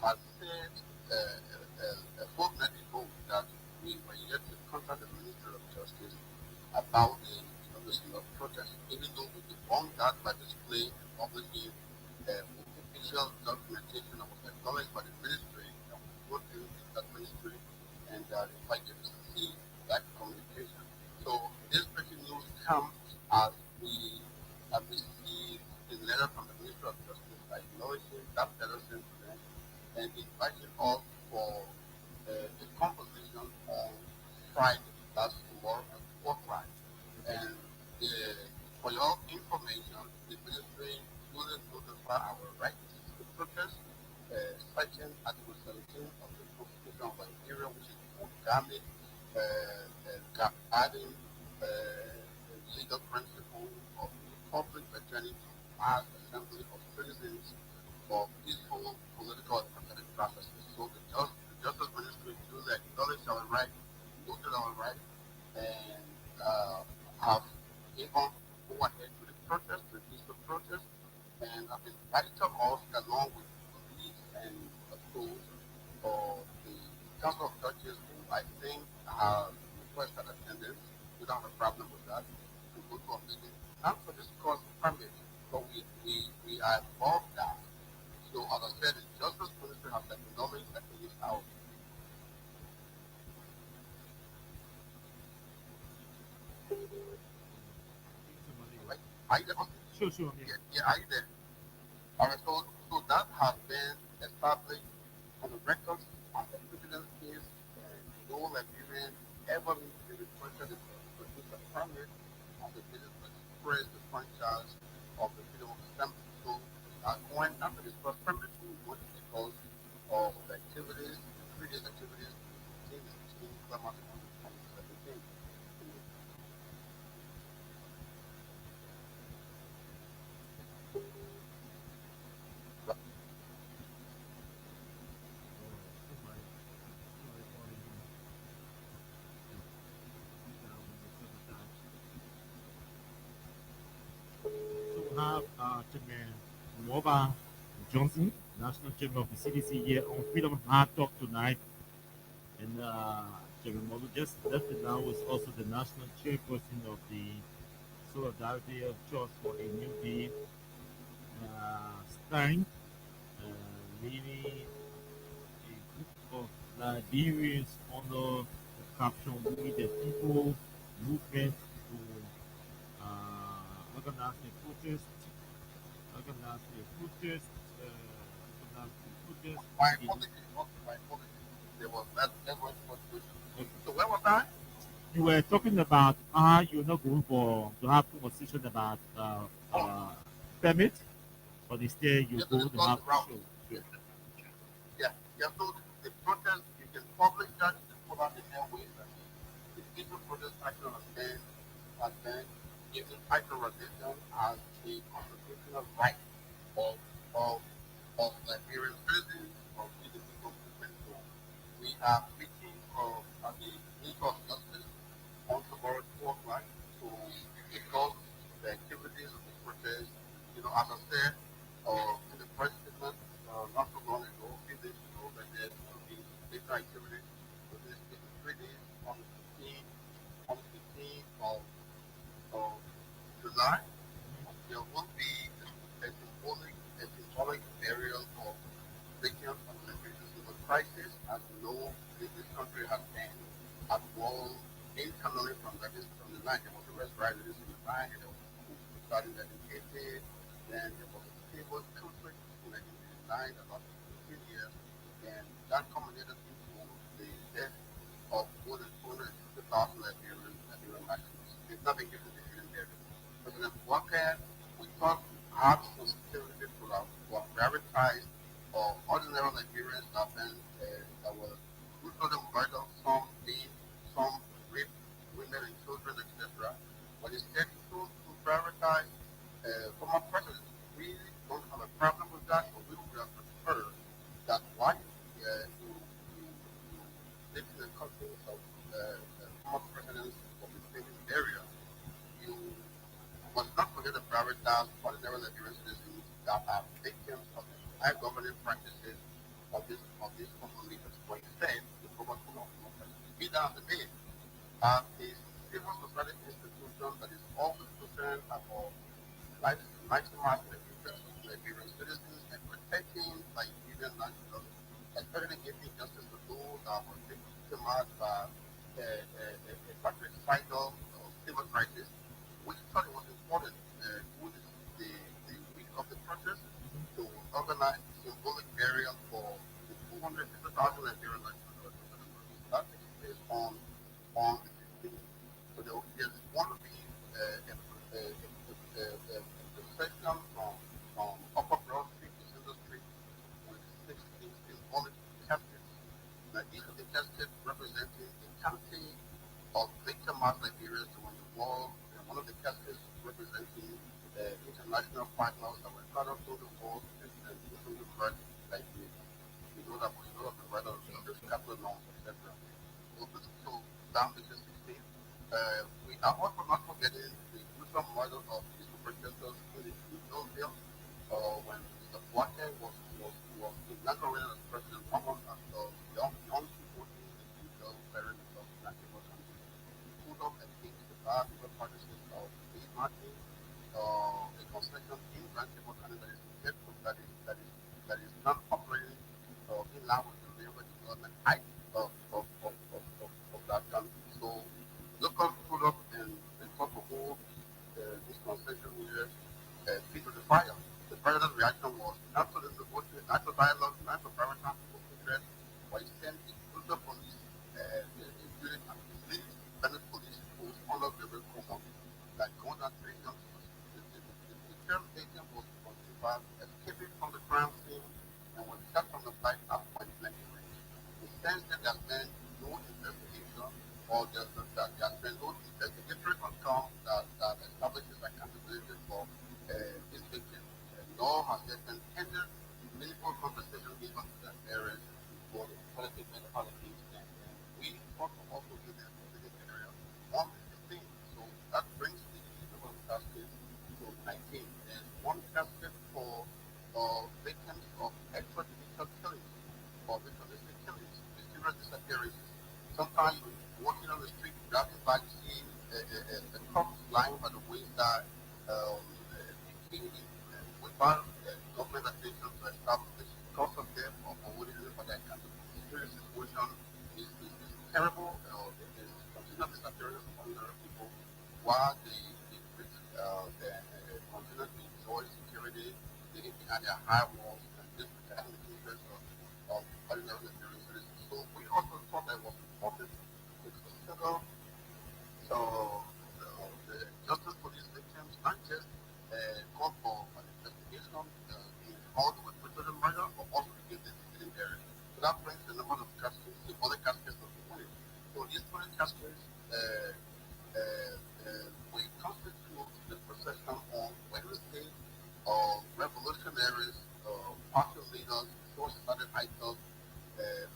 has said a fortnight ago that we were yet to contact the Ministry of Justice about the establishment of protest, even though we debunked that by displaying and publishing official documentation that was acknowledged by the ministry and was brought in that ministry and invited to see that communication. So this breaking news comes as we have received a letter from the Ministry of Justice acknowledging that letter sent to them and inviting us for a composition on Friday. That's tomorrow at 4 o'clock. And for your information, the ministry will notify our rights to protest, citing Article 17 of the Constitution of Nigeria, which is monogamy, adding legal principle of the public pertaining to mass assembly of citizens protest, the peaceful protest, and I've invited them all along with police and schools or the Council of Churches, who I think have requested attendance. We don't have a problem with that. We go to a meeting, not for this cause permit, but we are above that. So as I said, the Justice Ministry has acknowledged that it is our right. Are you there? Sure, sure. Yeah. Yeah, are you there? All right, so that has been established on the records of the precedent case, and no Liberian ever needs to be requested to produce a permit as a business to express the franchise of the freedom of assembly. So going after this first permit, we want it because of the activities, the previous activities, the 16 Clement and 17. So we have Chairman Moba Johnson, National Chairman of the CDC, here on Freedom Hard Talk tonight. And Chairman Moba just left it now, is also the National Chairperson of the Solidarity of Trust for a New Day Stein, leading a group of Liberians under the caption "We the People" movement to organize a protest, organize a protest, organize a protest. My apologies, not my apologies. There was that language contribution. So where was I? You were talking about how you're not going for to have conversation about permit, but instead you Just go to to discuss have the route. show. Sure. Yeah. So the protest, you can publish that, you can put out the airways, and the people protest action on a stand, and then given authorization as a constitutional right of of of Liberian citizens of the people movement. So we are meeting at the Ministry of Justice on tomorrow 2 o'clock to discuss the activities of the protest. As I said in the press statement not so long ago, a few days ago, that there's going to be different activities for this 3 days on the 15th of July. There will be a symbolic burial of victims of the civil crisis. As you know, this country has been at war internally from the 1979. There was a West Riders in the 1979, there was a coup starting in 1988, then there was a civil conflict in 1989, about 15 years, and that culminated into the death of more than 250,000 Liberian nationals. They've not been given the hidden burial. President Walker, we thought had sensitivity to our prioritized or ordinary Liberians that were brutally murdered, some raped women and children, etc. But instead, he chose to prioritize former presidents. We don't have a problem with that, but we would have preferred that while you live in the country of former presidents of the same area, you must not forget to prioritize ordinary Liberian citizens that are victims of the high governing practices of this common leaders. For instead, the program be down the day a civil society institution that is always concerned about maximizing the interests of Liberian citizens and protecting Liberian nationals, especially giving justice to those that were victimized by a patricidal civil crisis. We thought it was important with the week of the protest to organize symbolic burial for the 250,000 Liberian nationals. That takes place on the 15th. So there's going to be a procession from Upper Broad Street to Center Street with 16 symbolic caskets. Each of the caskets representing a county of victimized Liberians during the war, and one of the caskets representing international partners that were cut off through the war and through the murder, like you know that the murder of the capital norms, etc. So down to 16. We are also not forgetting the gruesome murder of the protesters concession in Grand Cayman Island that is not operating in line with the renewable development height of that country. So local put up and thought to hold this concession here feet to the fire. The president's reaction was not to the negotiate, not to dialogue, not to prioritize people's interest, but instead he put the police, including police, Senate police, who's under the reform, like going on three youngsters. The term agent was considered escaping from the crime scene and was shot from the flight at point blank range. The sense that there's been no investigation or there's been no investigatory outcome that establishes accountability for this victim. Nor has there been any meaningful conversation given to that area for the collective mentality. And we want to also do this in this area. One is the thing. So that brings the number of caskets to 19. And one casket for victims of extrajudicial killings or ritualistic killings, mysterious disappearances. Sometimes you're walking on the street, driving by, seeing a corpse lying by the wayside, without government attention to establish the cause of death or what it is for that kind of serious situation is terrible. It is considered disappearance among the people while they continue to enjoy security, living behind their high walls and just protecting the interests of ordinary Nigerian citizens. So we also thought that it was important to consider the justice for these victims, not just call for an investigation in how they were put to the murder, but also to give them in there. So that brings the number of caskets, the other caskets of the 20. So these 20 caskets will constitute the procession on Wednesday of revolutionaries, party leaders, short-sighted icons,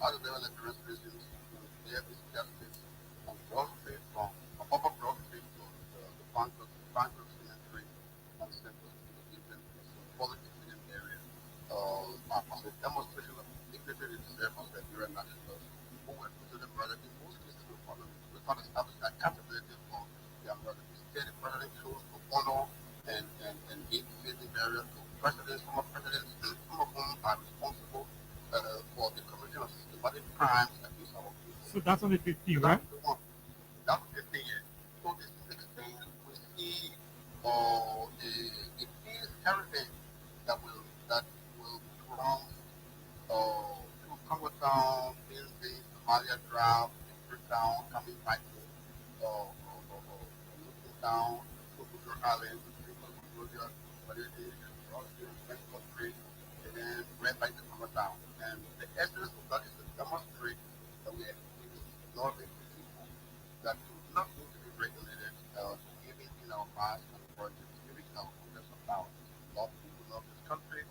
other Nigerian citizens who bear these caskets on Broad Street from Upper Broad Street to the Bank of Cemetery and Central to the different symbolic area as a demonstration of dignity and service of Nigerian nationals who were considered murdered in most cases without establishing accountability for their murder. Instead, the president chose to honor and give fitting barrier to presidents, former presidents, some of whom are responsible for the commission of systematic crimes against our people. So that's on the 15th, right? That's the one. That's the 15th. So the 16th, we see the peace heritage that will be from Congo Town, Queensbay, Somalia Drive, Town, coming back to Luton Town, Super Island, Victoria, Validity, Rossi, Westport Street, and then right back to Congo Town. And the essence of that is to demonstrate that we are loving people that do not need to be regulated, giving in our minds and projects, giving our hundreds of thousands. Love people, love this country,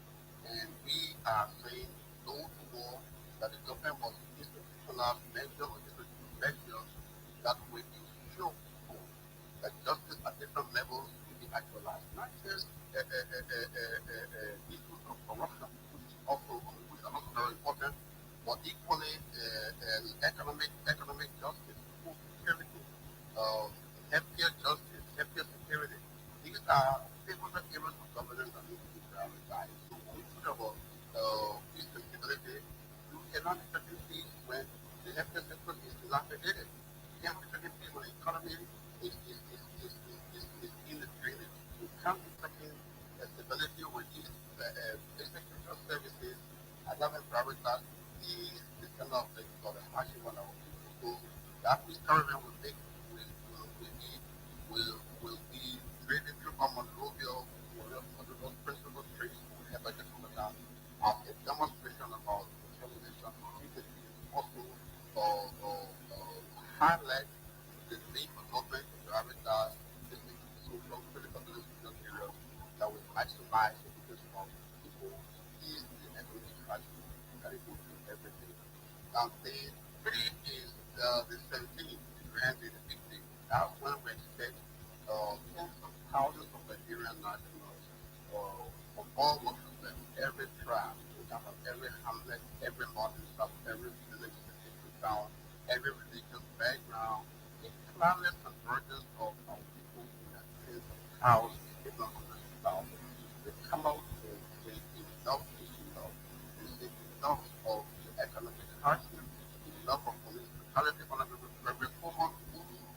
and we are saying no to war, that the government must institutionalize measures or institutional measures that will ensure that justice at different levels will be actualized. Not just issues of corruption, which are also very important, but equally economic justice, food security, healthcare justice, healthcare security. These are different areas of governance that need to be prioritized. So when we talk about peace and stability, you cannot be certain peace when the healthcare sector is dilapidated. You can't be certain peace when the economy is in the drainage. You can't be certain stability when these basic social services are not being prioritized. These kind of things are the hardship on our people. So that peace caravan will take will be created through our Monrovia, one of those principal traits we have at the Commandant as a demonstration about the television. We could also highlight the need for government to prioritize this social critical social areas that will maximize the education of people in the economic crisis that is going through everything. Now, the three is the 17th, the grand day, the big day. That's when we expect tens of thousands of Nigerian nationals from all walks of life, every tribe, every hamlet, every mountain top, every village, every town, every religious background, a cloudless convergence of our people in the tens of thousands, if not hundreds of thousands. come out and say enough is enough. You say enough of the economic hardship, enough of police brutality. Honorable Reverend Cuomo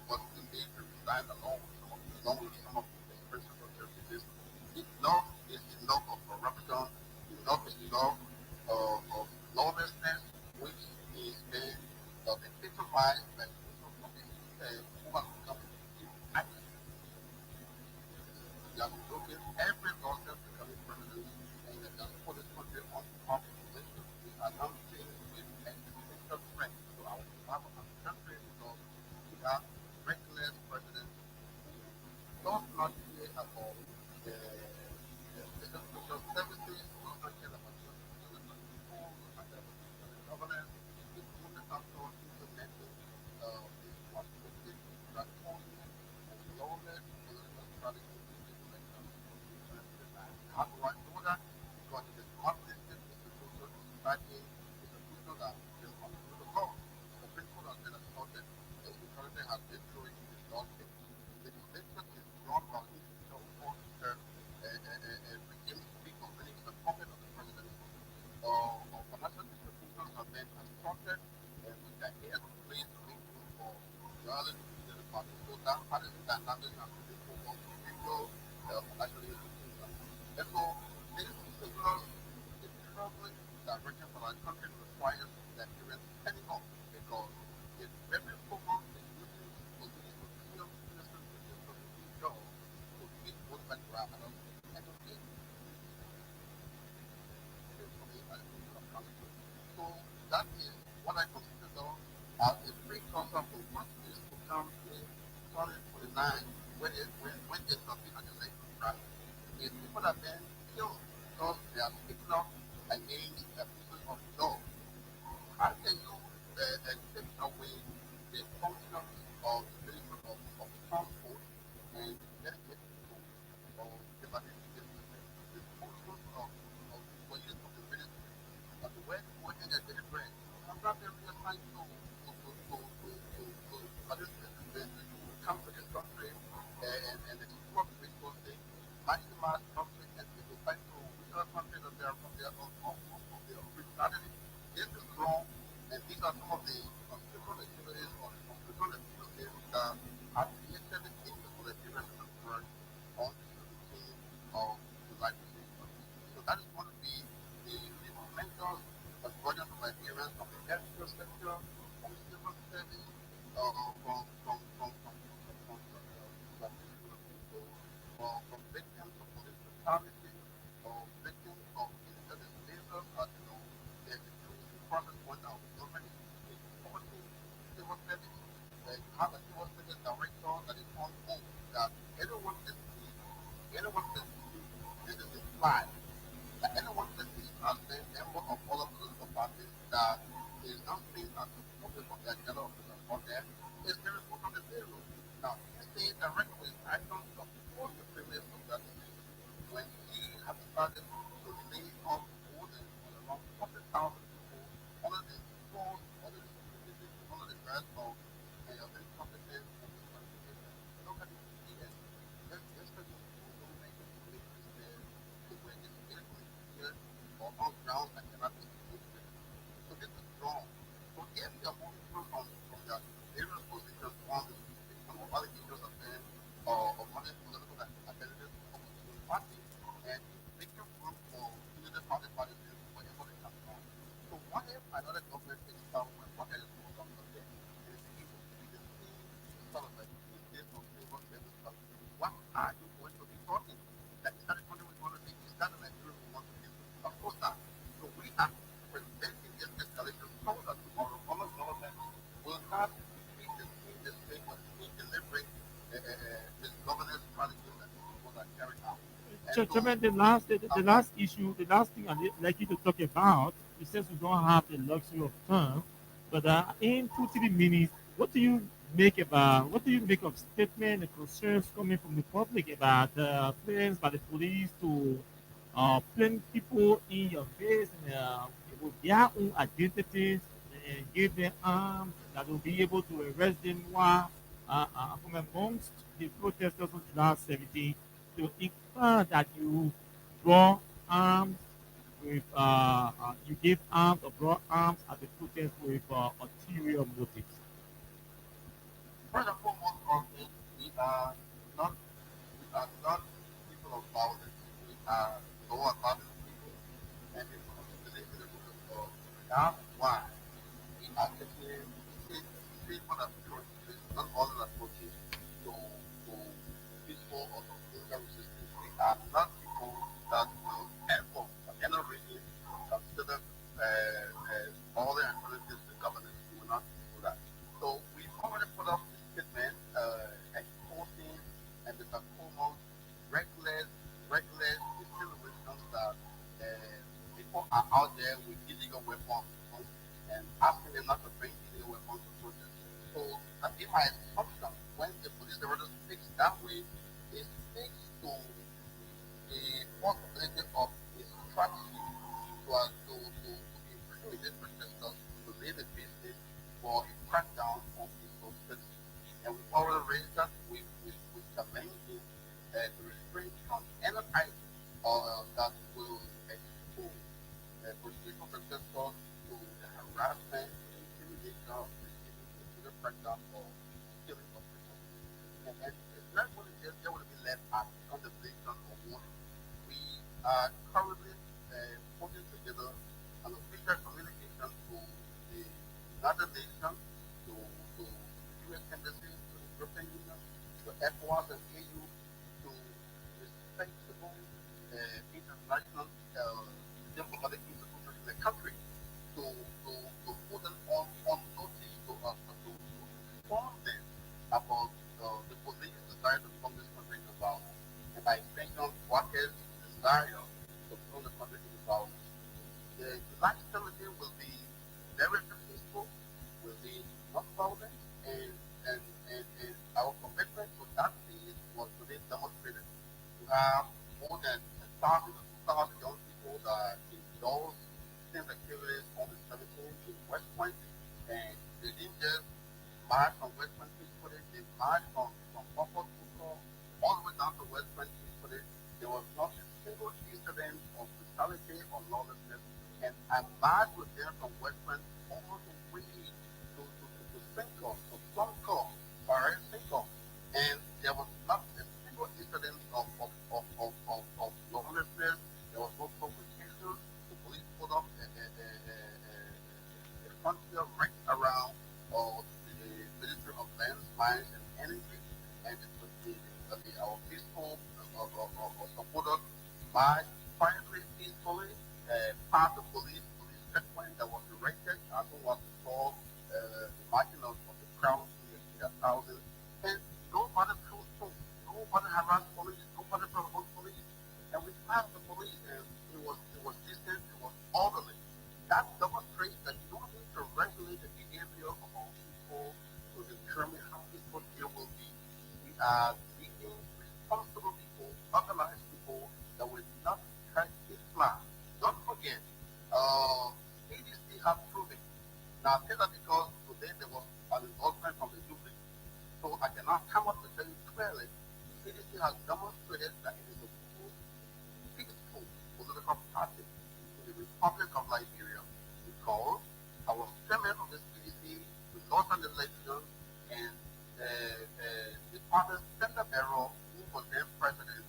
was indeed to resign along with some of the principal justices. Enough is enough of corruption. Enough is enough of lawlessness, which is being epitomized by the people of the woman who comes to the you have broken every law that becoming president, and you have put this country on top of position. We are now seeing with existential threat to our survival as a country because we have reckless president who does not care at all the social services, does not care about the people, does not care about the governance, the human factor implementing this constructive, draconian, and lawless political strategy. How do I know that? Because it is not listed in the social society, it's a social that is under the law. The principle has been assaulted, and the currently has been through it in the law case. The legislation is drawn by the individual officer and begins to be convening the puppet of the president. Financial institutions have been assaulted, and with their head placed for the other party. So that partisan dynamic has to be for individual financial institutions. And so this signals the troubling direction for our country requires that Nigerians standing up because if every program is using potential citizens to do to meet both background and to get so that is what I consider as a precursor for what is to come in 2029 when there's nothing on the election right. Is people have been killed because they are speaking up against the pieces of law. How can you take away the functions of the Ministry of Transport and dedicate it to the functions of employees of the ministry? But when we end at the break, I'm not very assigned to participate to come to this country and explore the resources, maximize conflict, and to fight to whichever country that they are from their originality. This is wrong, and these are some of the constitutional activities or the constitutional activities that are created in the Nigerian work on the 17th of July. So that is going to be the momentum of body of Nigerians from the healthcare sector, from civil service, from victims of police brutality, or victims of innocent invaders, as you know, there's a true process when our government is supporting civil service. You have a civil service director that is on board, that anyone can see, this is a spy. That anyone can see as a member of all of the political parties that is not seen as a public of the agenda of the on there is very good on the payroll. Now, he say directly, I don't support the premise of that decision. When he has started to lay off more than around 40,000 people under the force, under the supervision, under the grasp of very competent and responsible. Nobody here, yesterday, who make a commitment there to bring this here or on ground that cannot be used. So this is wrong. So if you are moving from the various positions on the some of other issues of them or other political abilities of the party and make your group for either party policies whenever they come from. So what if another government is found with what is going on there? And it's able to be the same sort of like this or civil service stuff. What are you going to be talking? That is that the country we want to be? Is that the Nigeria we want to be? Of course not. So we are preventing this escalation so that tomorrow our government will not be the same when we delivering this governance strategy that people are carrying out. And so, Chairman, the last issue, the last thing I'd like you to talk about, since we don't have the luxury of time, but in 2 3 minutes, what do you make of statement and concerns coming from the public about plans by the police to plant people in your face and with their own identities and give them arms that will be able to arrest them while from amongst the protesters on July 17th to infer that you draw arms you give arms or draw arms at the protest with ulterior motives? First and foremost, also, we are not we are not people of violence. We are law-abiding people, and we believe in the rule of law. That's why we are taking safer approaches, not all approaches to peaceful or to political resistance. We are not people that will ever, for any reason, consider all the alternatives to governance. We will not do that. So we've already put up this statement exposing and the Tacoma's reckless insinuations that people are out there with illegal weapons and asking them not to bring illegal weapons to protest. So in my assumption, when the police director speaks that way, it speaks to the possibility of a strategy to intimidate protesters to leave the business for a crackdown on peaceful citizens. And we've already raised that with challenging the restraint on any type that will expose political protesters to the harassment, the intimidation, to the crackdown or killing of protesters. And that's what it is. There will be left as contemplation or warning. We are currently putting together an official communication to the United Nations, to the U.S. Embassy, to the European Union, to ECOWAS and AU, to respectable international diplomatic institutions in the country to put them on notice to inform them about the police desire to become this country into violence. And by extension, Waker's desire to become the country into violence. The July 17 will be very peaceful, will be not violent, and, and our commitment to that peace was today demonstrated. You have more than 1,000 to 2,000 young people that indulged in activities on the 17th in West Point, and they didn't just march from West Point peacefully, they marched from Buffalo all the way down to West Point peacefully. There was not a single incident of brutality or lawlessness, and I marched with them from West Point all the way to Cinco, to Blanco, or Cinco, and there was not a single incident of lawlessness. There was no provocation. The police put up a frontier right around the Ministry of Lands, Mines, and Energy, and it was our peaceful supporters marched quietly, peacefully, past the police checkpoint that was erected, as well as saw the marching of the crowd in the thousands, and nobody threw stones, nobody harassed police, nobody provoked police, and we passed the police, and it was distant, it was orderly. That demonstrates that you don't need to regulate the behavior of our people to determine how peaceful they will be. We are leading responsible people, organized people that will not catch this flag. Don't forget, CDC has proven. Now, I say that because today there was an endorsement from the Jubilee. So I cannot come up to tell you clearly, CDC has demonstrated that it is the most peaceful political party in the Republic of Liberia because our chairman of the CDC, we lost an election, and the party's center bearer, who was then president,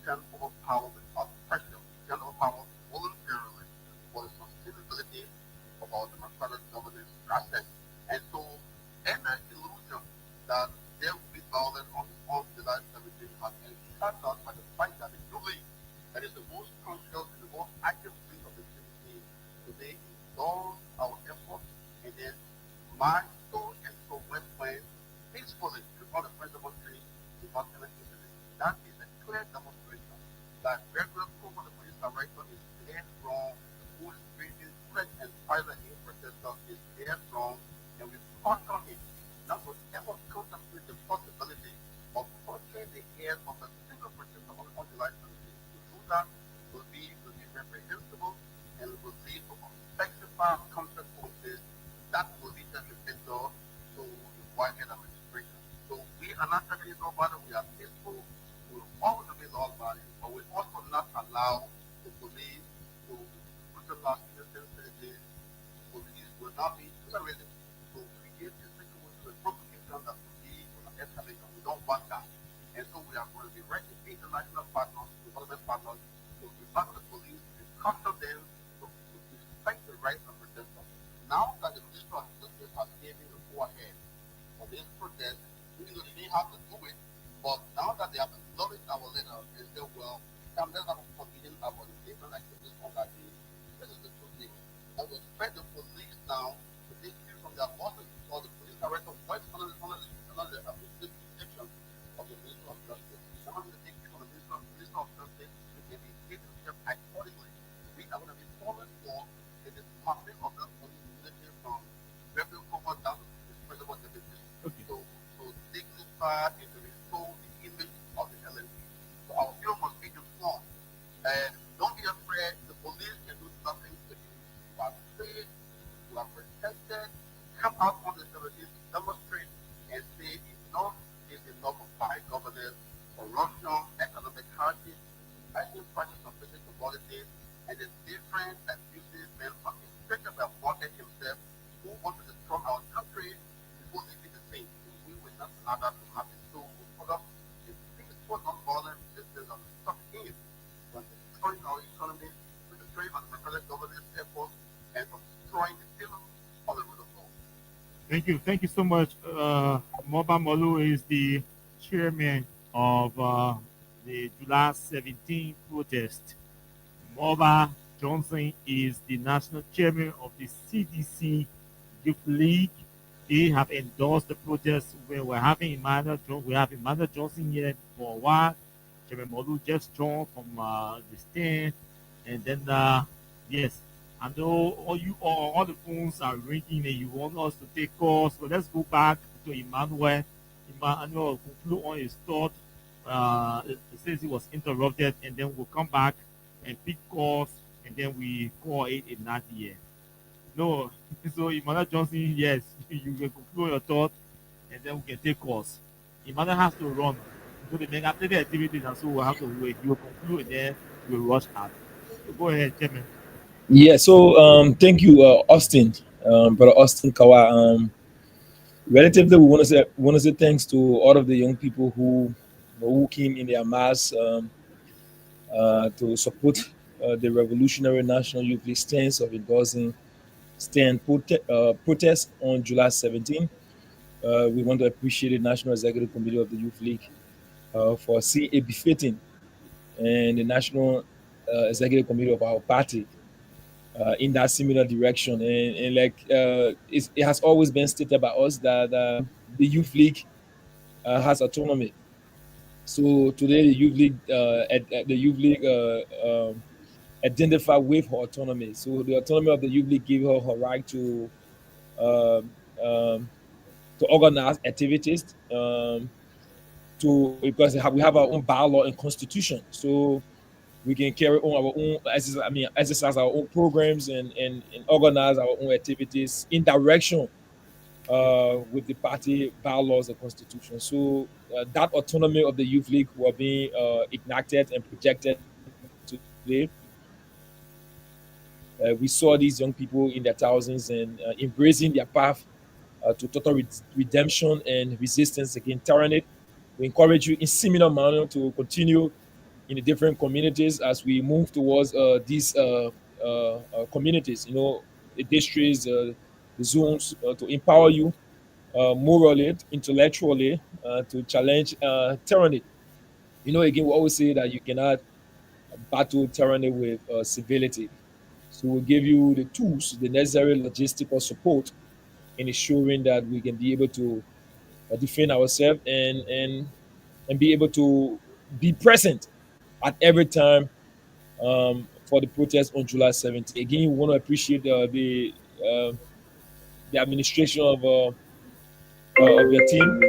turned over power without pressure, turned over power voluntarily for the sustainability of our democratic governance process. And so, any illusion that there will be violence on July 17 has been shut down by the fact that the Jubilee, that is the most conscious and the most active wing of the CDC today, endorsed our efforts and then marched to and so West Point peacefully before the principal tree without any incident. That is a clear demonstration that regular proof of the police director is dead wrong, who is breathing threat and violent in protesters is dead wrong, and we caution him not to ever contemplate the possibility of touching the head of a single protester on July 17th. To do that will be reprehensible and will lead to unspecified consequences that will be detrimental to the Whitehead administration. So we are not taking it nobody, we are peaceful, we will always be law abiding, but we also not allow now the police to put the last days, police will not be tolerated to create a situation with provocation that will be on an escalation. We don't want that. And so we are going to be writing international partners, development partners, to refer the police, instruct them to respect the rights of protesters. Now that the Minister of Justice has given the go-ahead for this protest, even though they didn't have to do it, but now that they have acknowledged our letter, they say, well, come, let's have a convening about the different activities on that day. This is the truth thing. And we expect the police now to take care from their office, or the police director works under the administrative section of the Minister of Justice. Someone will take care from the Minister of Justice, we can be taken care accordingly. We are going to be following for the dismantling of that police unity from Reverend Cobalt down to the President Division. Okay. So dignify and to restore the image of the LNP. So our film must be informed. And don't be afraid, the police can do nothing to you. You are safe, you are protected. Come out on the 17th to demonstrate and say enough is enough of bad governance, corruption, economic hardship, rising prices of basic commodities, and the different abuses men from especially by Morgan himself, who want to destroy our country, will leave it the same. We will not allow that to happen. So we put up a peaceful, non-violent resistance of stop him from destroying our economy, from destroying our democratic governance efforts, and from destroying the freedom of the rule of law. Thank you. Thank you so much. Moba Molu is the chairman of the July 17 protest. Moba Johnson is the national chairman of the CDC Youth League. They have endorsed the protest. We have Emmanuel Johnson here for a while. Chairman Molu just joined from the stand. And then, yes, I know all the phones are ringing and you want us to take calls. So let's go back to Emmanuel. Emmanuel will conclude on his thought. It says he was interrupted, and then we'll come back and pick calls, and then we call it a night here. No, so Emmanuel Johnson, yes, you can conclude your thought, and then we can take calls. Emmanuel has to run. So the mega play activities, and so we'll have to wait. You will conclude, and then we'll rush out. So go ahead, Chairman. Yeah, so thank you, Austin, brother Austin Kawa. Relatively, we want to say thanks to all of the young people who came in their mass to support the Revolutionary National Youth League stance of endorsing protest on July 17. We want to appreciate the National Executive Committee of the Youth League for seeing it befitting, and the National Executive Committee of our party in that similar direction. And like it has always been stated by us that the Youth League has autonomy. So today the Youth League identify with her autonomy. So the autonomy of the Youth League gave her right to organize activities because we have our own bylaw and constitution. So we can carry on our own exercise our own programs and organize our own activities in direction with the party bylaws and constitution. So that autonomy of the Youth League were being enacted and projected today. We saw these young people in their thousands and embracing their path to total redemption and resistance against tyranny. We encourage you in similar manner to continue in the different communities as we move towards these communities, the districts, the zones, to empower you morally, intellectually, to challenge tyranny. Again, we always say that you cannot battle tyranny with civility. So we'll give you the tools, the necessary logistical support in ensuring that we can be able to defend ourselves and be able to be present at every time for the protest on July 17th. Again, we want to appreciate the administration of your team.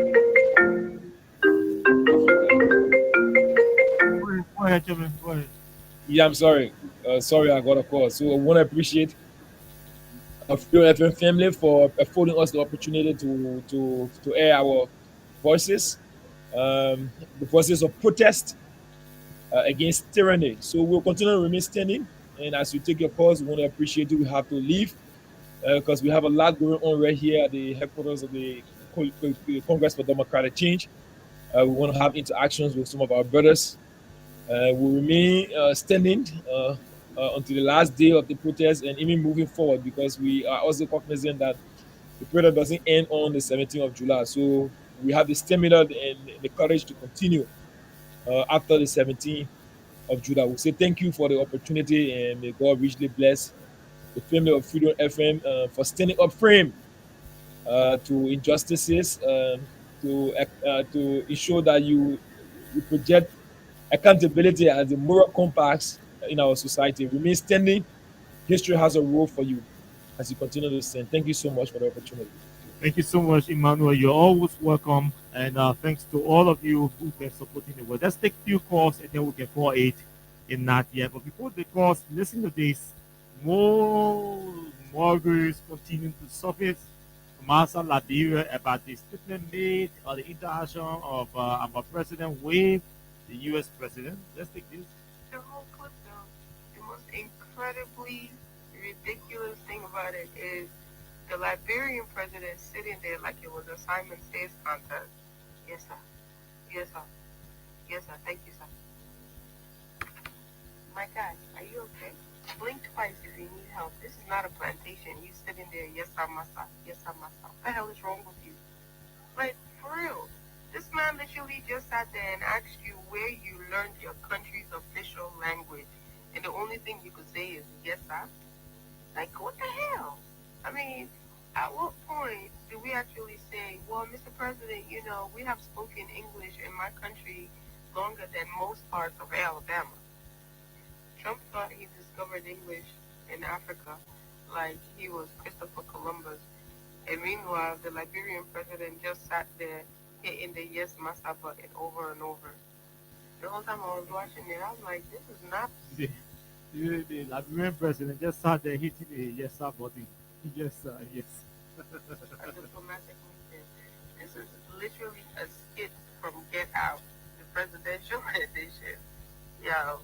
Go ahead, Chairman. Go ahead. Yeah, I'm sorry. Sorry, I got a call. So I want to appreciate Freedom FM family for affording us the opportunity to air our voices, the voices of protest, against tyranny. So we'll continue to remain standing. And as you take your pause, we want to appreciate you. We have to leave because we have a lot going on right here at the headquarters of the Congress for Democratic Change. We want to have interactions with some of our brothers. We'll remain standing until the last day of the protest and even moving forward because we are also cognizant that the protest doesn't end on the 17th of July. So we have the stamina and the courage to continue after the 17th of July. We say thank you for the opportunity and may God richly bless the family of Freedom FM for standing up frame to injustices, to ensure that you project accountability as a moral compass in our society. Remain standing. History has a role for you as you continue to stand. Thank you so much for the opportunity. Thank you so much, Emmanuel. You're always welcome. And thanks to all of you who've been supporting the work. Let's take a few calls and then we can call it in that yet. But before the calls, listen to this. More news continue to surface from outside Liberia about the statement made or the interaction of our president with the U.S. president. Let's take this. The whole clip, though, the most incredibly ridiculous thing about it is the Liberian president sitting there like it was a Simon Says contest. Yes, sir. Yes, sir. Yes, sir. Thank you, sir. My guy, are you okay? Blink twice if you need help. This is not a plantation. You sitting there, yes, sir, massa. Yes, sir, massa. What the hell is wrong with you? Like, for real. This man literally just sat there and asked you where you learned your country's official language. And the only thing you could say is, yes, sir. Like, what the hell? I mean, at what point do we actually say, well, Mr. President, you know, we have spoken English in my country longer than most parts of Alabama. Trump thought he discovered English in Africa like he was Christopher Columbus. And meanwhile, the Liberian president just sat there hitting the yes, massa button over and over. The whole time I was watching it, I was like, this is not... The Liberian president just sat there hitting the yes, sir button. Yes, sir, yes. a diplomatic meeting. This is literally a skit from Get Out, the presidential edition. Yo,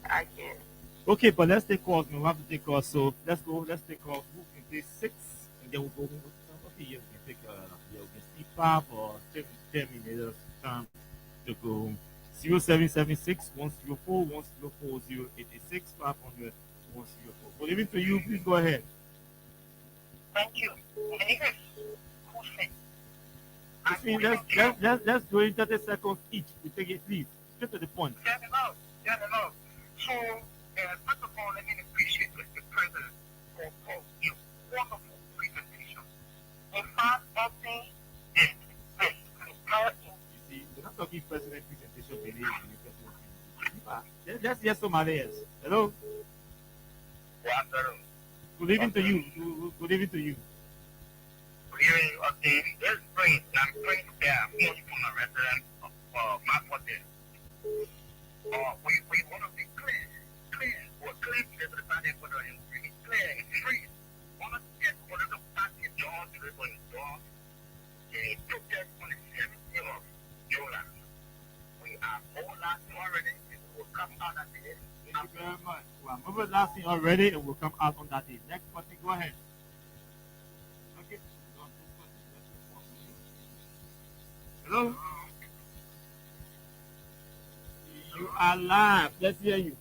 I can't. Okay, but let's take calls. We have to take calls. So let's go. Let's take calls. Who can take 6? And then we'll go. Okay, yeah, we can take we can see 5 or 10 minutes time to go. 0776 104 104 086 500 104. Good evening to you. Please go ahead. Thank you. Can you hear me? Let's go in 30 seconds each. We take it, please. Straight to the point. Yeah, no. So, first of all, let me appreciate the president for a wonderful presentation. In fact, I think the entire... You see, we're not talking president presentation, let's hear somebody else. Hello? Good evening to you. Good evening to you. Okay, let's bring it. I'm bringing it down. I'm from a resident of my hotel. We want to be clear. We're clear to everybody for the clear and free. On a get for the party door to the door. They took that on the 17th of July. We are all lasting already. It will come out at the end. Thank you very much. Well, we're lasting already and we'll come out on that day. Next person, go ahead. Okay. Hello? You are live. Let's hear you.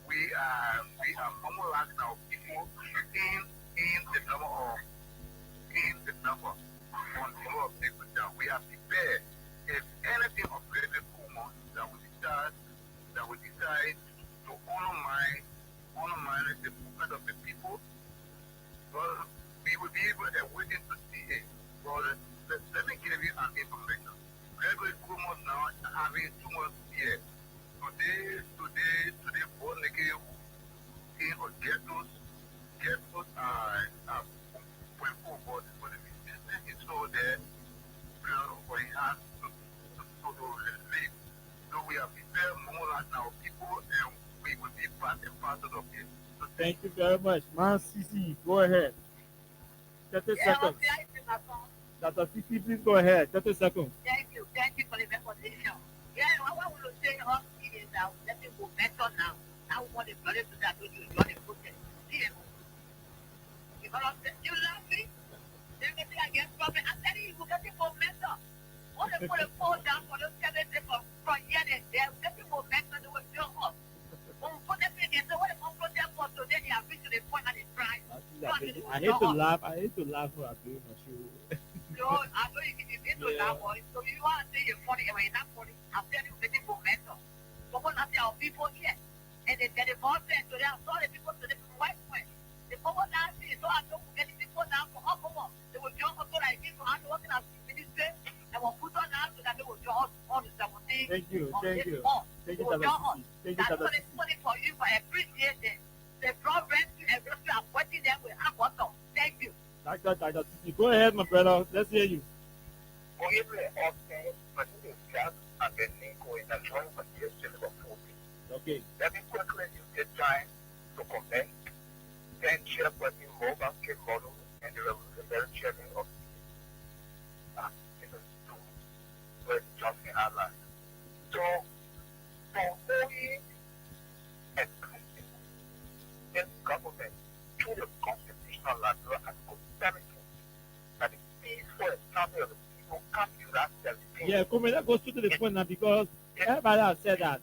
We are mobilizing our people in the number of people that we are prepared. If anything of greater common that we decide to honor the movement of the people, well, we will be able to waiting to see it. Well, let me give you an information. Gregory Cuomo now having 2 months here. Today, born again, in ghettos are point for the business is so there, for he has to live. So we are prepared more than our people, and we will be part and parcel of it. Thank you very much. Man CC, go ahead. 30 seconds. Dr. CC, please go ahead. 30 seconds. Thank you for the conversation. Yeah, what we will say all is that let me go better now. Now what the brother to that you join the protest. You love me? Everything against problem. I'm telling you, we're getting momentum. All the put a fall down for those candidates from here and there. We're getting momentum. They will show up. Put them in there. So what the protest for today, they have reached the point that they try. I hate to laugh. I hate to laugh when I'm doing my show. So I know you need to laugh, boy. So you want to say you're funny, and when you're not funny, I'm telling you, getting momentum. So when I see our people here, and they get the boss and so they are sorry people to the white way. The people now see, so I don't get the people now for up over. They will jump up so like this, so I'm working as minister, and we'll put on now so that they will jump on the 17th. Thank you. Thank you, Dr. Thank you, That's what it's funny for you, but I appreciate it. The progress you have just appointing them with our bottom. Thank you. Dr. CC, go ahead, my brother. Let's hear you. Okay. Let me quickly use this time to commend 10 chairperson mobile kid model and the revolutionary chairman of West Johnson Airlines. So, for only and this government through the constitutional law and conservative that the peaceful economy of the people come to that 17. Yeah, come on, let's go straight to the point now because everybody has said that.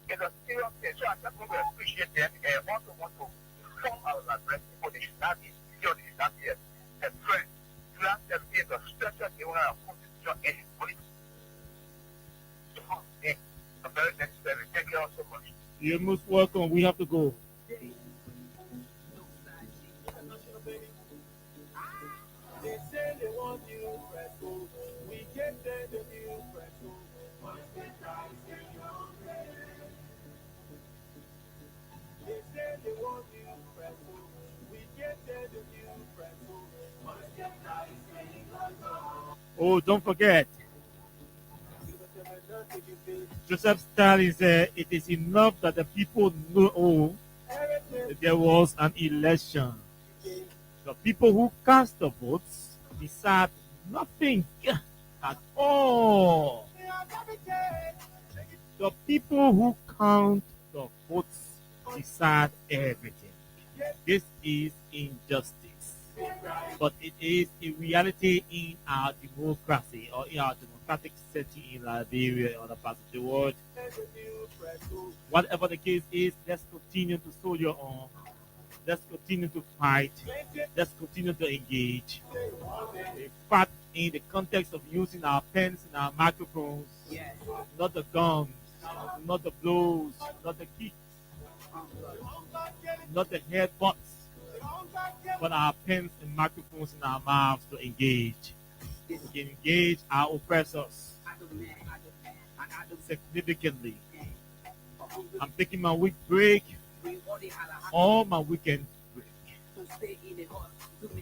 It's a serious thing. So I just want to appreciate them and also want to inform our address people they should not be here, they should not be here. And friends, July 17 is a special day when our constitution and its politics. I'm very necessary. Thank you all so much. You're most welcome. We have to go. They say they want you, Fresco. We get them the new Fresco. They say they want you, Fresco. We get them the new Fresco. Oh, don't forget. Joseph Stalin said it is enough that the people know that there was an election. The people who cast the votes decide nothing at all. The people who count the votes decide everything. This is injustice. But it is a reality in our democracy or in our democratic setting in Liberia or other parts of the world. Whatever the case is, let's continue to soldier on. Let's continue to fight. Let's continue to engage. In fact, in the context of using our pens and our microphones, not the guns, not the blows, not the kicks, not the headbutts, but our pens and microphones in our mouths to engage. We can engage our oppressors significantly. I'm taking my week break, all my weekend break,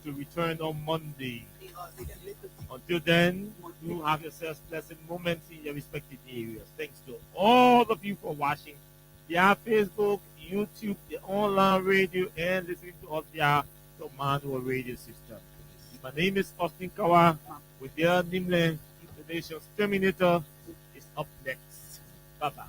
to return on Monday. Until then, you have yourselves pleasant moments in your respective areas. Thanks to all of you for watching via Facebook, YouTube, the online radio, and listening to us via the manual radio system. My name is Austin Kawa with your Nimble Nation's Terminator is up next. Bye-bye.